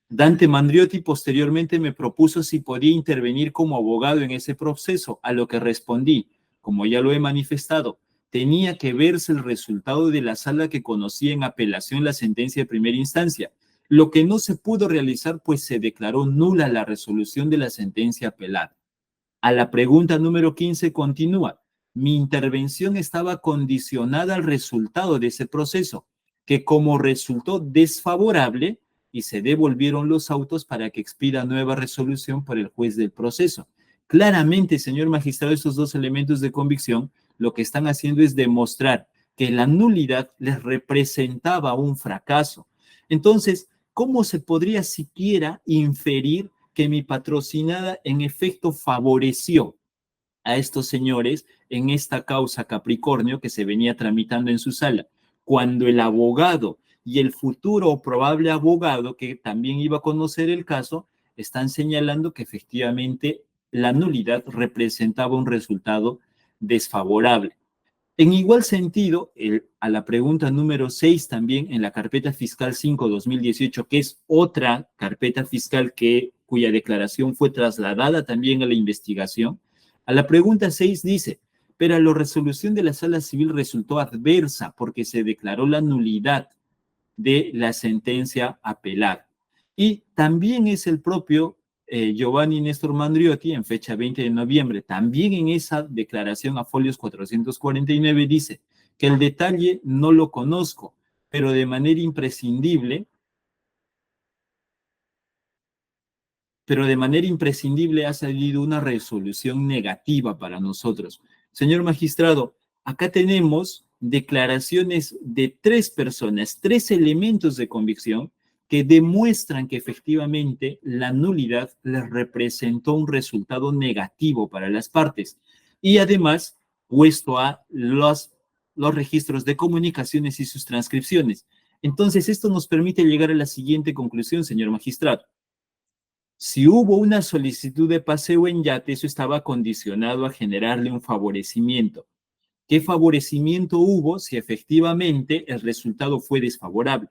Dante Mandriotti posteriormente me propuso si podía intervenir como abogado en ese proceso, a lo que respondí, como ya lo he manifestado, tenía que verse el resultado de la sala que conocía en apelación la sentencia de primera instancia, lo que no se pudo realizar pues se declaró nula la resolución de la sentencia apelada. A la pregunta número 15 continúa: mi intervención estaba condicionada al resultado de ese proceso, que como resultó desfavorable, y se devolvieron los autos para que expida nueva resolución por el juez del proceso. Claramente, señor magistrado, estos dos elementos de convicción lo que están haciendo es demostrar que la nulidad les representaba un fracaso. Entonces, ¿cómo se podría siquiera inferir que mi patrocinada en efecto favoreció a estos señores en esta causa Capricornio que se venía tramitando en su sala, cuando el abogado y el futuro o probable abogado que también iba a conocer el caso están señalando que efectivamente la nulidad representaba un resultado desfavorable? En igual sentido, a la pregunta número 6 también en la carpeta fiscal 5-2018, que es otra carpeta fiscal cuya declaración fue trasladada también a la investigación, a la pregunta 6 dice: pero la resolución de la sala civil resultó adversa porque se declaró la nulidad de la sentencia apelada. Y también es el propio Giovanni Néstor Mandriotti, en fecha 20 de noviembre, también en esa declaración a folios 449 dice que el detalle no lo conozco, pero de manera imprescindible ha salido una resolución negativa para nosotros. Señor magistrado, acá tenemos declaraciones de 3 personas, 3 elementos de convicción que demuestran que efectivamente la nulidad les representó un resultado negativo para las partes. Y además, puesto a los registros de comunicaciones y sus transcripciones. Entonces, esto nos permite llegar a la siguiente conclusión, señor magistrado. Si hubo una solicitud de paseo en yate, eso estaba condicionado a generarle un favorecimiento. ¿Qué favorecimiento hubo si efectivamente el resultado fue desfavorable?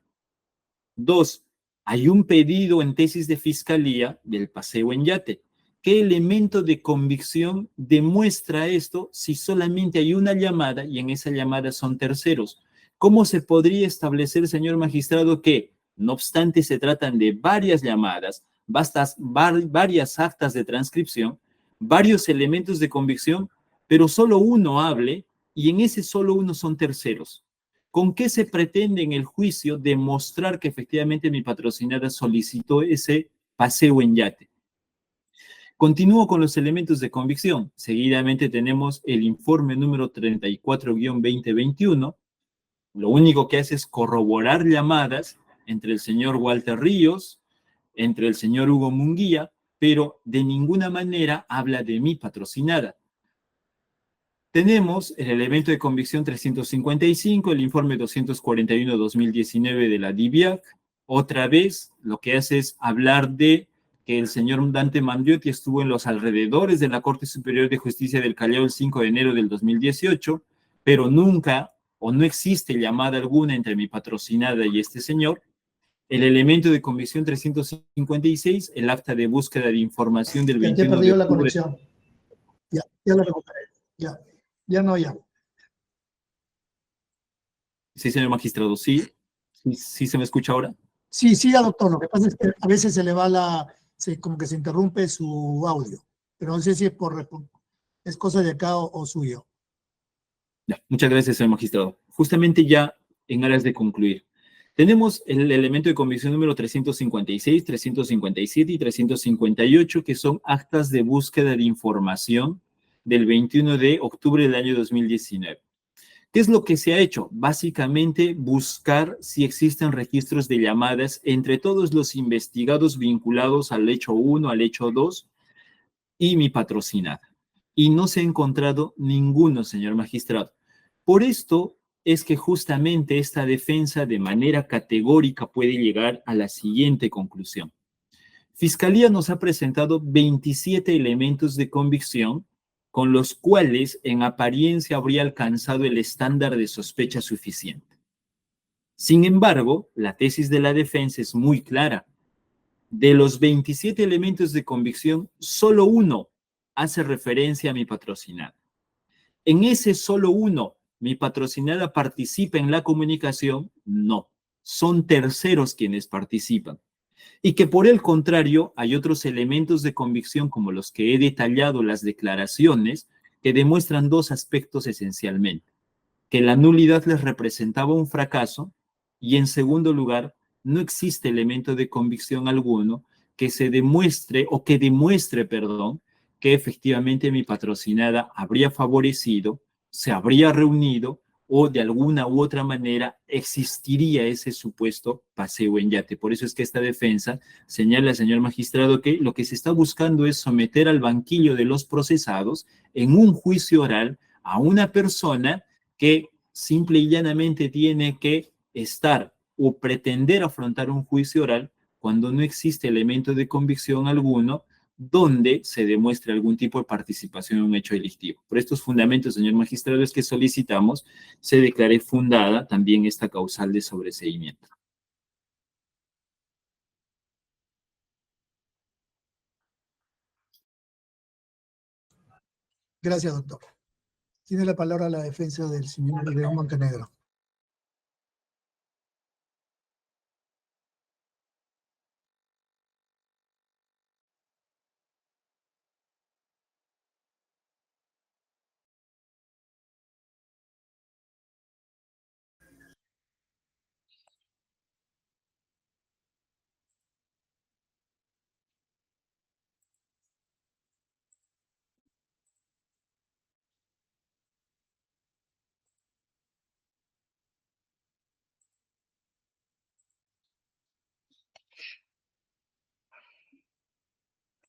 2. Hay un pedido en tesis de fiscalía del paseo en yate. ¿Qué elemento de convicción demuestra esto si solamente hay una llamada y en esa llamada son terceros? ¿Cómo se podría establecer, señor magistrado, que, no obstante se tratan de varias llamadas, varias actas de transcripción, varios elementos de convicción, pero solo uno hable y en ese solo uno son terceros? ¿Con qué se pretende en el juicio demostrar que efectivamente mi patrocinada solicitó ese paseo en yate? Continúo con los elementos de convicción. Seguidamente tenemos el informe número 34-2021. Lo único que hace es corroborar llamadas entre el señor Walter Ríos, entre el señor Hugo Munguía, pero de ninguna manera habla de mi patrocinada. Tenemos el elemento de convicción 355, el informe 241-2019 de la DIVIAC. Otra vez, lo que hace es hablar de que el señor Dante Mandriotti estuvo en los alrededores de la Corte Superior de Justicia del Callao el 5 de enero del 2018, pero nunca o no existe llamada alguna entre mi patrocinada y este señor. El elemento de convicción 356, el acta de búsqueda de información del 21 de octubre. Ya te he perdido la conexión. Ya la recuperé. Ya no. Sí, señor magistrado, sí se me escucha ahora. Sí, doctor. Lo que pasa es que a veces se le va como que se interrumpe su audio, pero no sé si es cosa de acá o suyo. Ya, muchas gracias, señor magistrado. Justamente ya en aras de concluir, tenemos el elemento de convicción número 356, 357 y 358, que son actas de búsqueda de información del 21 de octubre del año 2019. ¿Qué es lo que se ha hecho? Básicamente buscar si existen registros de llamadas entre todos los investigados vinculados al hecho 1, al hecho 2 y mi patrocinada. Y no se ha encontrado ninguno, señor magistrado. Por esto es que justamente esta defensa de manera categórica puede llegar a la siguiente conclusión. Fiscalía nos ha presentado 27 elementos de convicción con los cuales en apariencia habría alcanzado el estándar de sospecha suficiente. Sin embargo, la tesis de la defensa es muy clara. De los 27 elementos de convicción, solo uno hace referencia a mi patrocinada. En ese solo uno, ¿mi patrocinada participa en la comunicación? No, son terceros quienes participan. Y que por el contrario hay otros elementos de convicción como los que he detallado, las declaraciones, que demuestran dos aspectos esencialmente. Que la nulidad les representaba un fracaso y en segundo lugar, no existe elemento de convicción alguno que se demuestre o que demuestre, perdón, que efectivamente mi patrocinada habría favorecido, se habría reunido o de alguna u otra manera existiría ese supuesto paseo en yate. Por eso es que esta defensa señala, señor magistrado, que lo que se está buscando es someter al banquillo de los procesados en un juicio oral a una persona que simple y llanamente tiene que estar o pretender afrontar un juicio oral cuando no existe elemento de convicción alguno donde se demuestre algún tipo de participación en un hecho delictivo. Por estos fundamentos, señor magistrado, es que solicitamos se declare fundada también esta causal de sobreseimiento. Gracias, doctor. Tiene la palabra la defensa del señor León Montenegro.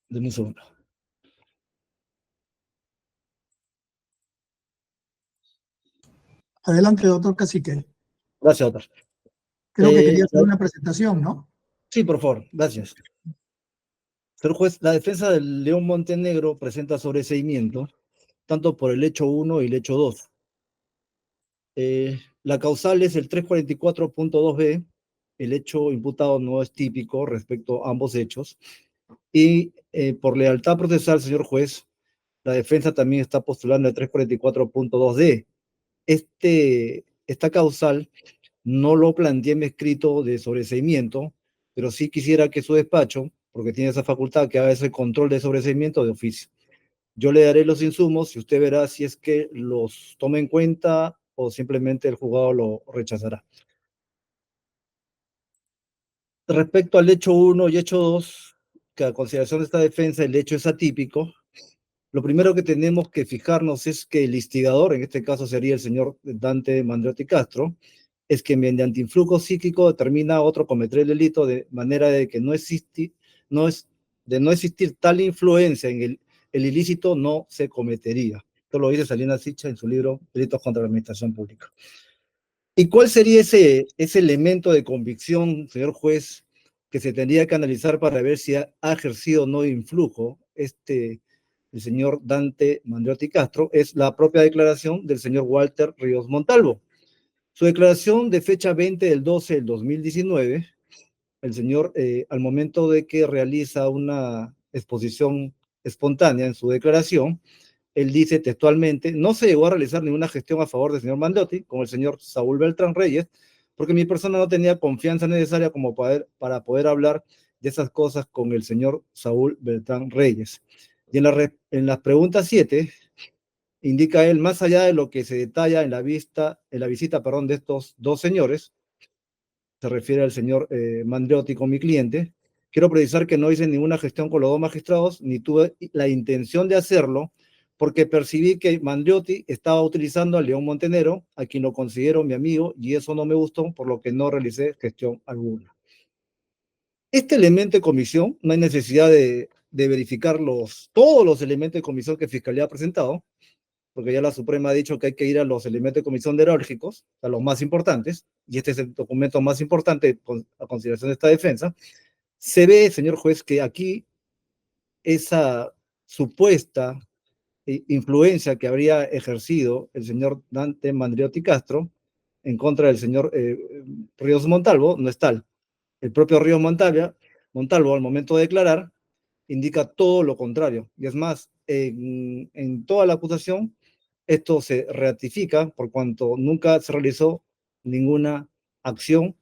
Deme un segundo. Adelante, doctor Cacique. Gracias, doctor. Creo que quería hacer una presentación, ¿no? Sí, por favor, gracias. Señor juez, la defensa del León Montenegro presenta sobreseimiento tanto por el hecho 1 y el hecho 2. La causal es el 344.2b. El hecho imputado no es típico respecto a ambos hechos. Y por lealtad procesal, señor juez, la defensa también está postulando el 344.2d. Esta causal no lo planteé en mi escrito de sobreseimiento, pero sí quisiera que su despacho, porque tiene esa facultad, que haga ese control de sobreseimiento de oficio. Yo le daré los insumos y usted verá si es que los toma en cuenta o simplemente el juzgado lo rechazará. Respecto al hecho 1 y hecho 2, que a consideración de esta defensa el hecho es atípico, lo primero que tenemos que fijarnos es que el instigador, en este caso sería el señor Dante Mandriotti Castro, es que mediante influjo psíquico determina a otro cometer el delito de manera de que no existir tal influencia en el ilícito no se cometería. Esto lo dice Salinas Sicha en su libro Delitos contra la Administración Pública. ¿Y cuál sería ese elemento de convicción, señor juez, que se tendría que analizar para ver si ha ejercido o no influjo el señor Dante Mandriotti Castro? Es la propia declaración del señor Walter Ríos Montalvo. Su declaración de fecha 20 del 12 del 2019, el señor, al momento de que realiza una exposición espontánea en su declaración, él dice textualmente: no se llegó a realizar ninguna gestión a favor del señor Mandriotti con el señor Saúl Beltrán Reyes, porque mi persona no tenía confianza necesaria como para poder hablar de esas cosas con el señor Saúl Beltrán Reyes. Y en las preguntas 7, indica él, más allá de lo que se detalla en la visita, de estos dos señores, se refiere al señor Mandriotti con mi cliente, quiero precisar que no hice ninguna gestión con los dos magistrados, ni tuve la intención de hacerlo, porque percibí que Mandriotti estaba utilizando a León Montenegro, a quien lo considero mi amigo, y eso no me gustó, por lo que no realicé gestión alguna. Este elemento de comisión, no hay necesidad de verificar todos los elementos de comisión que Fiscalía ha presentado, porque ya la Suprema ha dicho que hay que ir a los elementos de comisión derórgicos, a los más importantes, y este es el documento más importante a consideración de esta defensa. Se ve, señor juez, que aquí esa supuesta influencia que habría ejercido el señor Dante Mandriotti Castro en contra del señor Ríos Montalvo no es tal. El propio Ríos Montalvo, al momento de declarar, indica todo lo contrario. Y es más, en toda la acusación, esto se ratifica por cuanto nunca se realizó ninguna acción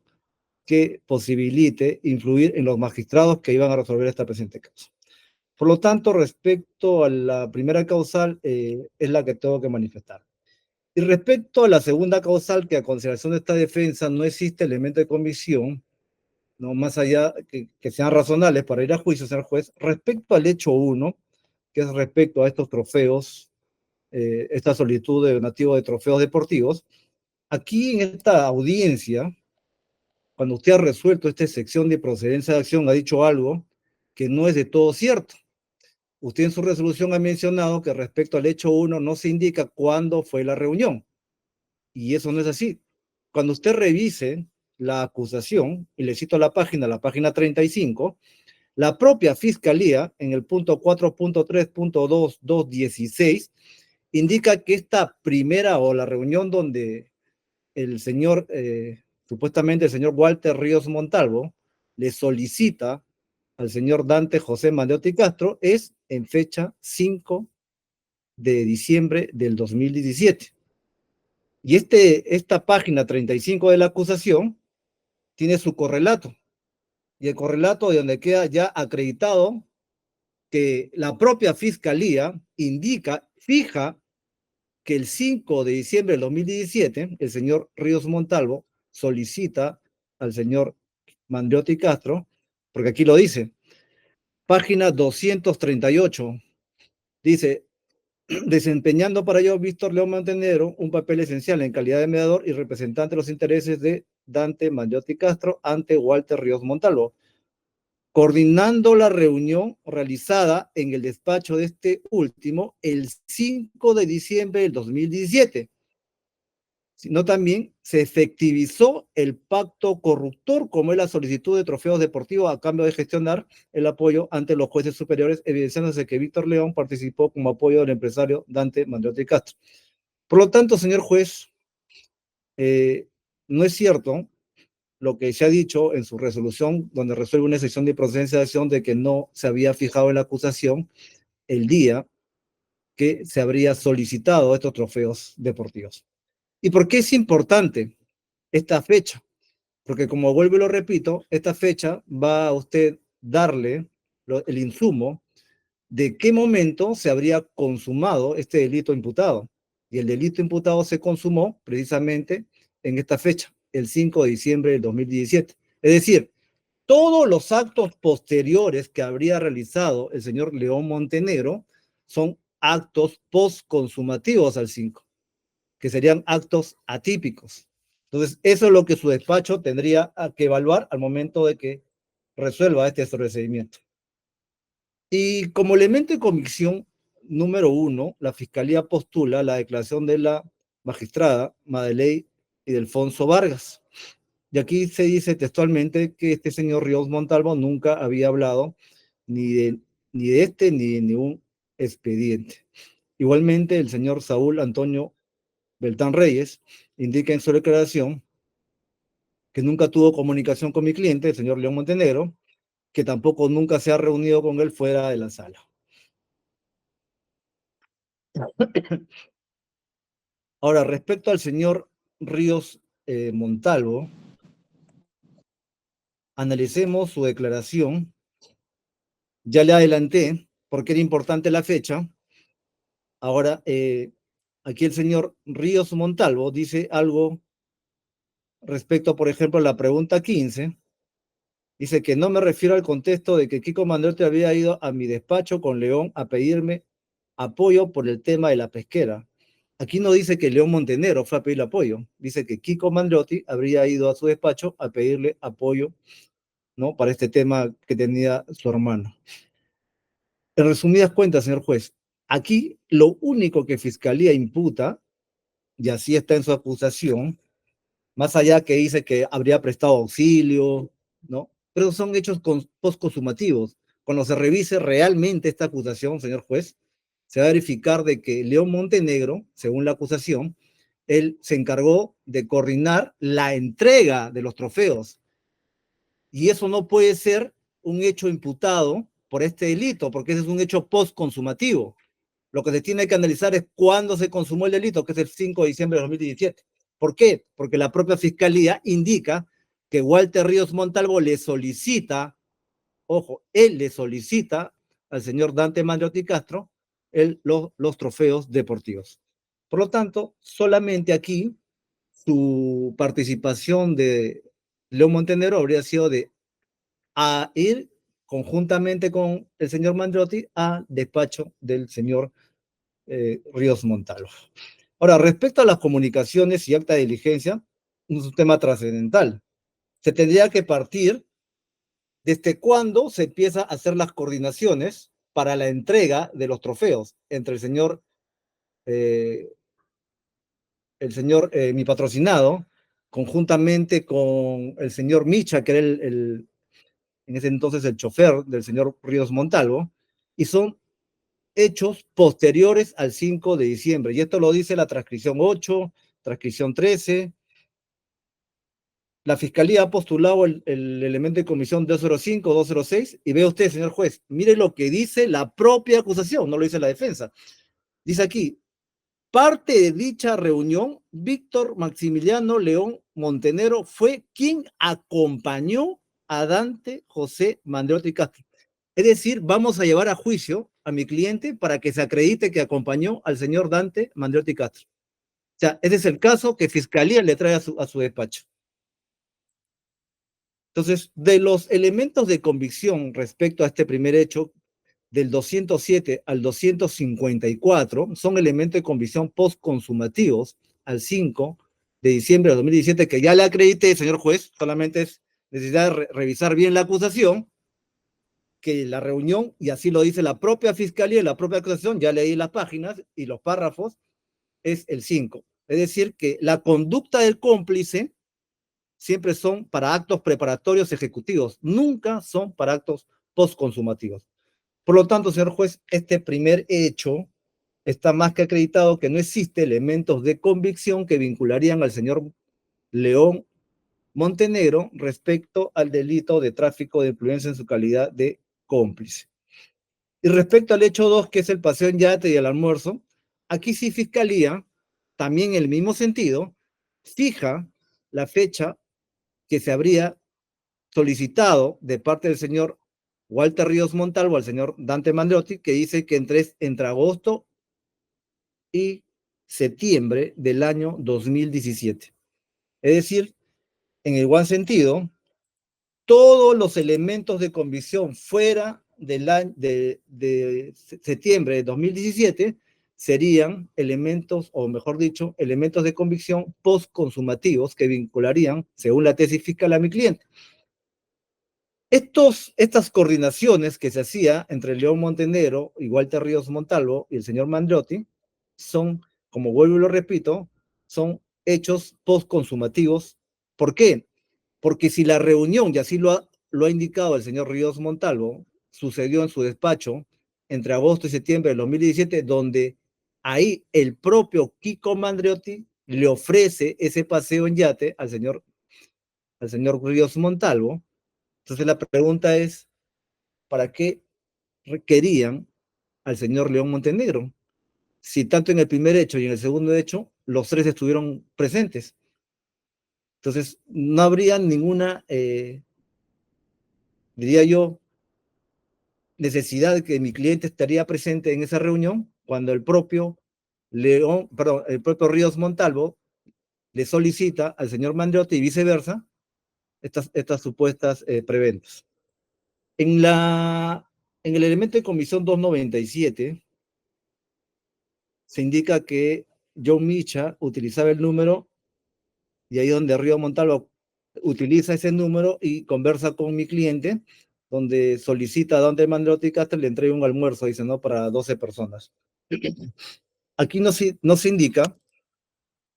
que posibilite influir en los magistrados que iban a resolver este presente caso. Por lo tanto, respecto a la primera causal, es la que tengo que manifestar. Y respecto a la segunda causal, que a consideración de esta defensa no existe elemento de comisión, no más allá que sean razonables para ir a juicio, señor juez, respecto al hecho 1, que es respecto a estos trofeos, esta solicitud de donativo de trofeos deportivos, aquí en esta audiencia, cuando usted ha resuelto esta sección de procedencia de acción, ha dicho algo que no es de todo cierto. Usted en su resolución ha mencionado que respecto al hecho 1 no se indica cuándo fue la reunión. Y eso no es así. Cuando usted revise la acusación, y le cito la página 35, la propia Fiscalía, en el punto 4.3.2.216, indica que esta primera o la reunión donde el señor, supuestamente el señor Walter Ríos Montalvo, le solicita al señor Dante José Mandriotti Castro es en fecha 5 de diciembre del 2017. Y esta página 35 de la acusación tiene su correlato. Y el correlato de donde queda ya acreditado que la propia Fiscalía fija que el 5 de diciembre del 2017, el señor Ríos Montalvo solicita al señor Mandriotti Castro, porque aquí lo dice, página 238, dice, desempeñando para ello Víctor León Montenegro un papel esencial en calidad de mediador y representante de los intereses de Dante Mandriotti Castro ante Walter Ríos Montalvo, coordinando la reunión realizada en el despacho de este último el 5 de diciembre del 2017, sino también se efectivizó el pacto corruptor, como es la solicitud de trofeos deportivos a cambio de gestionar el apoyo ante los jueces superiores, evidenciándose que Víctor León participó como apoyo del empresario Dante Mandriotti Castro. Por lo tanto, señor juez, no es cierto lo que se ha dicho en su resolución, donde resuelve una excepción de procedencia de acción de que no se había fijado en la acusación el día que se habría solicitado estos trofeos deportivos. ¿Y por qué es importante esta fecha? Porque como vuelvo y lo repito, esta fecha va a usted darle el insumo de qué momento se habría consumado este delito imputado. Y el delito imputado se consumó precisamente en esta fecha, el 5 de diciembre del 2017. Es decir, todos los actos posteriores que habría realizado el señor León Montenegro son actos postconsumativos al 5, que serían actos atípicos. Entonces, eso es lo que su despacho tendría que evaluar al momento de que resuelva este procedimiento. Y como elemento de convicción número 1, la Fiscalía postula la declaración de la magistrada Madeley y Delfonso Vargas. Y aquí se dice textualmente que este señor Ríos Montalvo nunca había hablado ni de este ni de ningún expediente. Igualmente, el señor Saúl Antonio Beltrán Reyes indica en su declaración que nunca tuvo comunicación con mi cliente, el señor León Montenegro, que tampoco nunca se ha reunido con él fuera de la sala. Ahora, respecto al señor Ríos Montalvo, analicemos su declaración. Ya le adelanté porque era importante la fecha. Ahora, aquí el señor Ríos Montalvo dice algo respecto, por ejemplo, a la pregunta 15. Dice que no me refiero al contexto de que Kiko Mandriotti había ido a mi despacho con León a pedirme apoyo por el tema de la pesquera. Aquí no dice que León Montenegro fue a pedirle apoyo, dice que Kiko Mandriotti habría ido a su despacho a pedirle apoyo, ¿no? Para este tema que tenía su hermano. En resumidas cuentas, señor juez, aquí lo único que Fiscalía imputa, y así está en su acusación, más allá que dice que habría prestado auxilio, ¿no? Pero son hechos postconsumativos. Cuando se revise realmente esta acusación, señor juez, se va a verificar de que León Montenegro, según la acusación, él se encargó de coordinar la entrega de los trofeos. Y eso no puede ser un hecho imputado por este delito, porque ese es un hecho postconsumativo. Lo que se tiene que analizar es cuándo se consumó el delito, que es el 5 de diciembre de 2017. ¿Por qué? Porque la propia Fiscalía indica que Walter Ríos Montalvo le solicita, ojo, él le solicita al señor Dante Mandriotti Castro los trofeos deportivos. Por lo tanto, solamente aquí su participación de León Montenegro habría sido de a ir conjuntamente con el señor Mandriotti al despacho del señor Ríos Montalvo. Ahora, respecto a las comunicaciones y acta de diligencia, es un tema trascendental. Se tendría que partir desde cuándo se empieza a hacer las coordinaciones para la entrega de los trofeos entre mi patrocinado, conjuntamente con el señor Micha, que era en ese entonces el chofer del señor Ríos Montalvo, y son hechos posteriores al 5 de diciembre. Y esto lo dice la transcripción 8, transcripción 13. La Fiscalía ha postulado el elemento de comisión 205, 206, y ve usted, señor juez, mire lo que dice la propia acusación, no lo dice la defensa. Dice aquí, parte de dicha reunión, Víctor Maximiliano León Montenegro fue quien acompañó a Dante José Mandriotti Castro. Es decir, vamos a llevar a juicio a mi cliente para que se acredite que acompañó al señor Dante Mandriotti Castro. O sea, ese es el caso que Fiscalía le trae a su despacho. Entonces, de los elementos de convicción respecto a este primer hecho, del 207 al 254, son elementos de convicción postconsumativos al 5 de diciembre de 2017, que ya le acredité, señor juez, solamente es necesidad de revisar bien la acusación, que la reunión, y así lo dice la propia Fiscalía y la propia acusación, ya leí las páginas y los párrafos, es el 5. Es decir, que la conducta del cómplice siempre son para actos preparatorios ejecutivos, nunca son para actos postconsumativos. Por lo tanto, señor juez, este primer hecho está más que acreditado que no existe elementos de convicción que vincularían al señor León Montenegro respecto al delito de tráfico de influencia en su calidad de cómplice. Y respecto al hecho 2, que es el paseo en yate y el almuerzo, aquí sí Fiscalía, también en el mismo sentido, fija la fecha que se habría solicitado de parte del señor Walter Ríos Montalvo al señor Dante Mandriotti, que dice que entre agosto y septiembre del año 2017. Es decir, en el buen sentido, todos los elementos de convicción fuera de septiembre de 2017 serían elementos, o mejor dicho, elementos de convicción postconsumativos que vincularían, según la tesis fiscal, a mi cliente. Estas coordinaciones que se hacía entre León Montenegro y Walter Ríos Montalvo y el señor Mandriotti son, como vuelvo y lo repito, son hechos postconsumativos. ¿Por qué? Porque si la reunión, y así lo ha indicado el señor Ríos Montalvo, sucedió en su despacho entre agosto y septiembre de 2017, donde ahí el propio Kiko Mandriotti le ofrece ese paseo en yate al señor Ríos Montalvo. Entonces la pregunta es, ¿para qué requerían al señor León Montenegro? Si tanto en el primer hecho y en el segundo hecho, los tres estuvieron presentes. Entonces, no habría ninguna, diría yo, necesidad de que mi cliente estaría presente en esa reunión cuando el propio Ríos Montalvo le solicita al señor Mandriotti y viceversa estas supuestas preventas. En el elemento de comisión 297, se indica que John Micha utilizaba el número, y ahí donde Ríos Montalvo utiliza ese número y conversa con mi cliente, donde solicita a Dante Mandrotti Castro le entregue un almuerzo, dice, ¿no? Para 12 personas. Aquí no se indica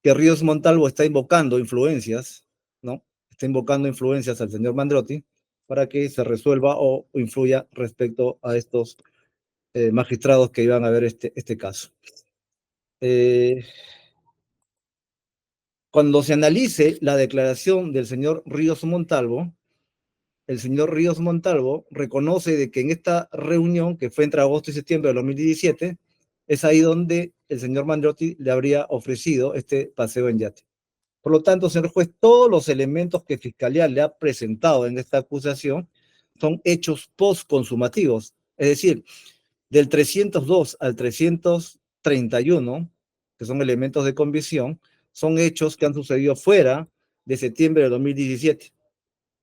que Ríos Montalvo está invocando influencias, ¿no? Está invocando influencias al señor Mandrotti para que se resuelva o influya respecto a estos magistrados que iban a ver este caso. Cuando se analice la declaración del señor Ríos Montalvo, el señor Ríos Montalvo reconoce de que en esta reunión, que fue entre agosto y septiembre de 2017, es ahí donde el señor Mandrotti le habría ofrecido este paseo en yate. Por lo tanto, señor juez, todos los elementos que Fiscalía le ha presentado en esta acusación son hechos postconsumativos. Es decir, del 302 al 331, que son elementos de convicción, son hechos que han sucedido fuera de septiembre de 2017.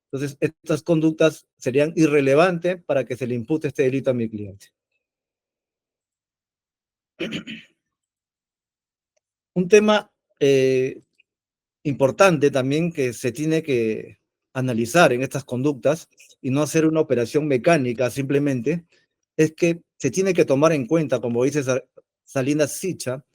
Entonces, estas conductas serían irrelevantes para que se le impute este delito a mi cliente. Un tema importante también que se tiene que analizar en estas conductas y no hacer una operación mecánica simplemente, es que se tiene que tomar en cuenta, como dice Salinas Sicha,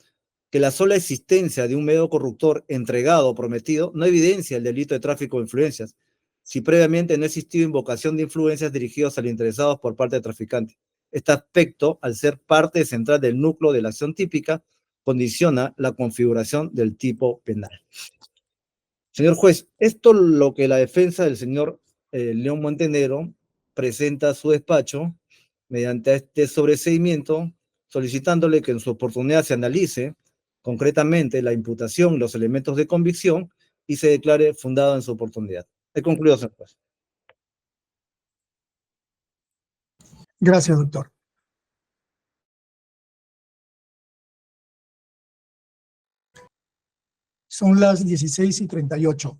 que la sola existencia de un medio corruptor entregado o prometido no evidencia el delito de tráfico de influencias, si previamente no ha existido invocación de influencias dirigidos al interesado por parte del traficante. Este aspecto, al ser parte central del núcleo de la acción típica, condiciona la configuración del tipo penal. Señor juez, esto es lo que la defensa del señor León Montenegro presenta a su despacho mediante este sobreseimiento, solicitándole que en su oportunidad se analice concretamente la imputación y los elementos de convicción y se declare fundado en su oportunidad. He concluido, señor juez. Gracias, doctor. Son las 16:38.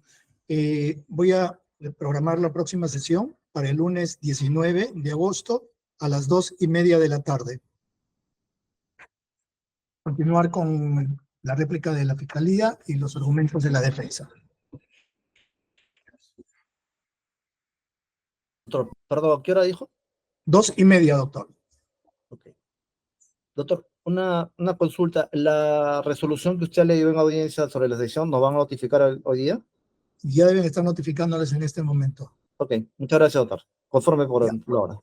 Voy a programar la próxima sesión para el lunes 19 de agosto a las 2:30 de la tarde. Continuar con la réplica de la Fiscalía y los argumentos de la defensa. Doctor, perdón, ¿qué hora dijo? 2:30, doctor. Ok. Doctor, una consulta. ¿La resolución que usted le dio en audiencia sobre la sesión nos van a notificar hoy día? Ya deben estar notificándoles en este momento. Ok, muchas gracias, doctor. Conforme por Ya. la hora.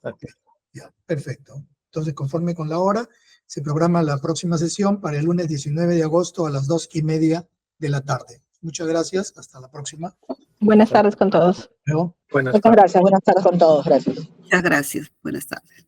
Ya, perfecto. Entonces, conforme con la hora, se programa la próxima sesión para el lunes 19 de agosto a las 2:30 de la tarde. Muchas gracias. Hasta la próxima. Buenas tardes con todos. Luego. Buenas Muchas tardes. gracias. Buenas tardes con todos. Gracias. Muchas gracias. Buenas tardes.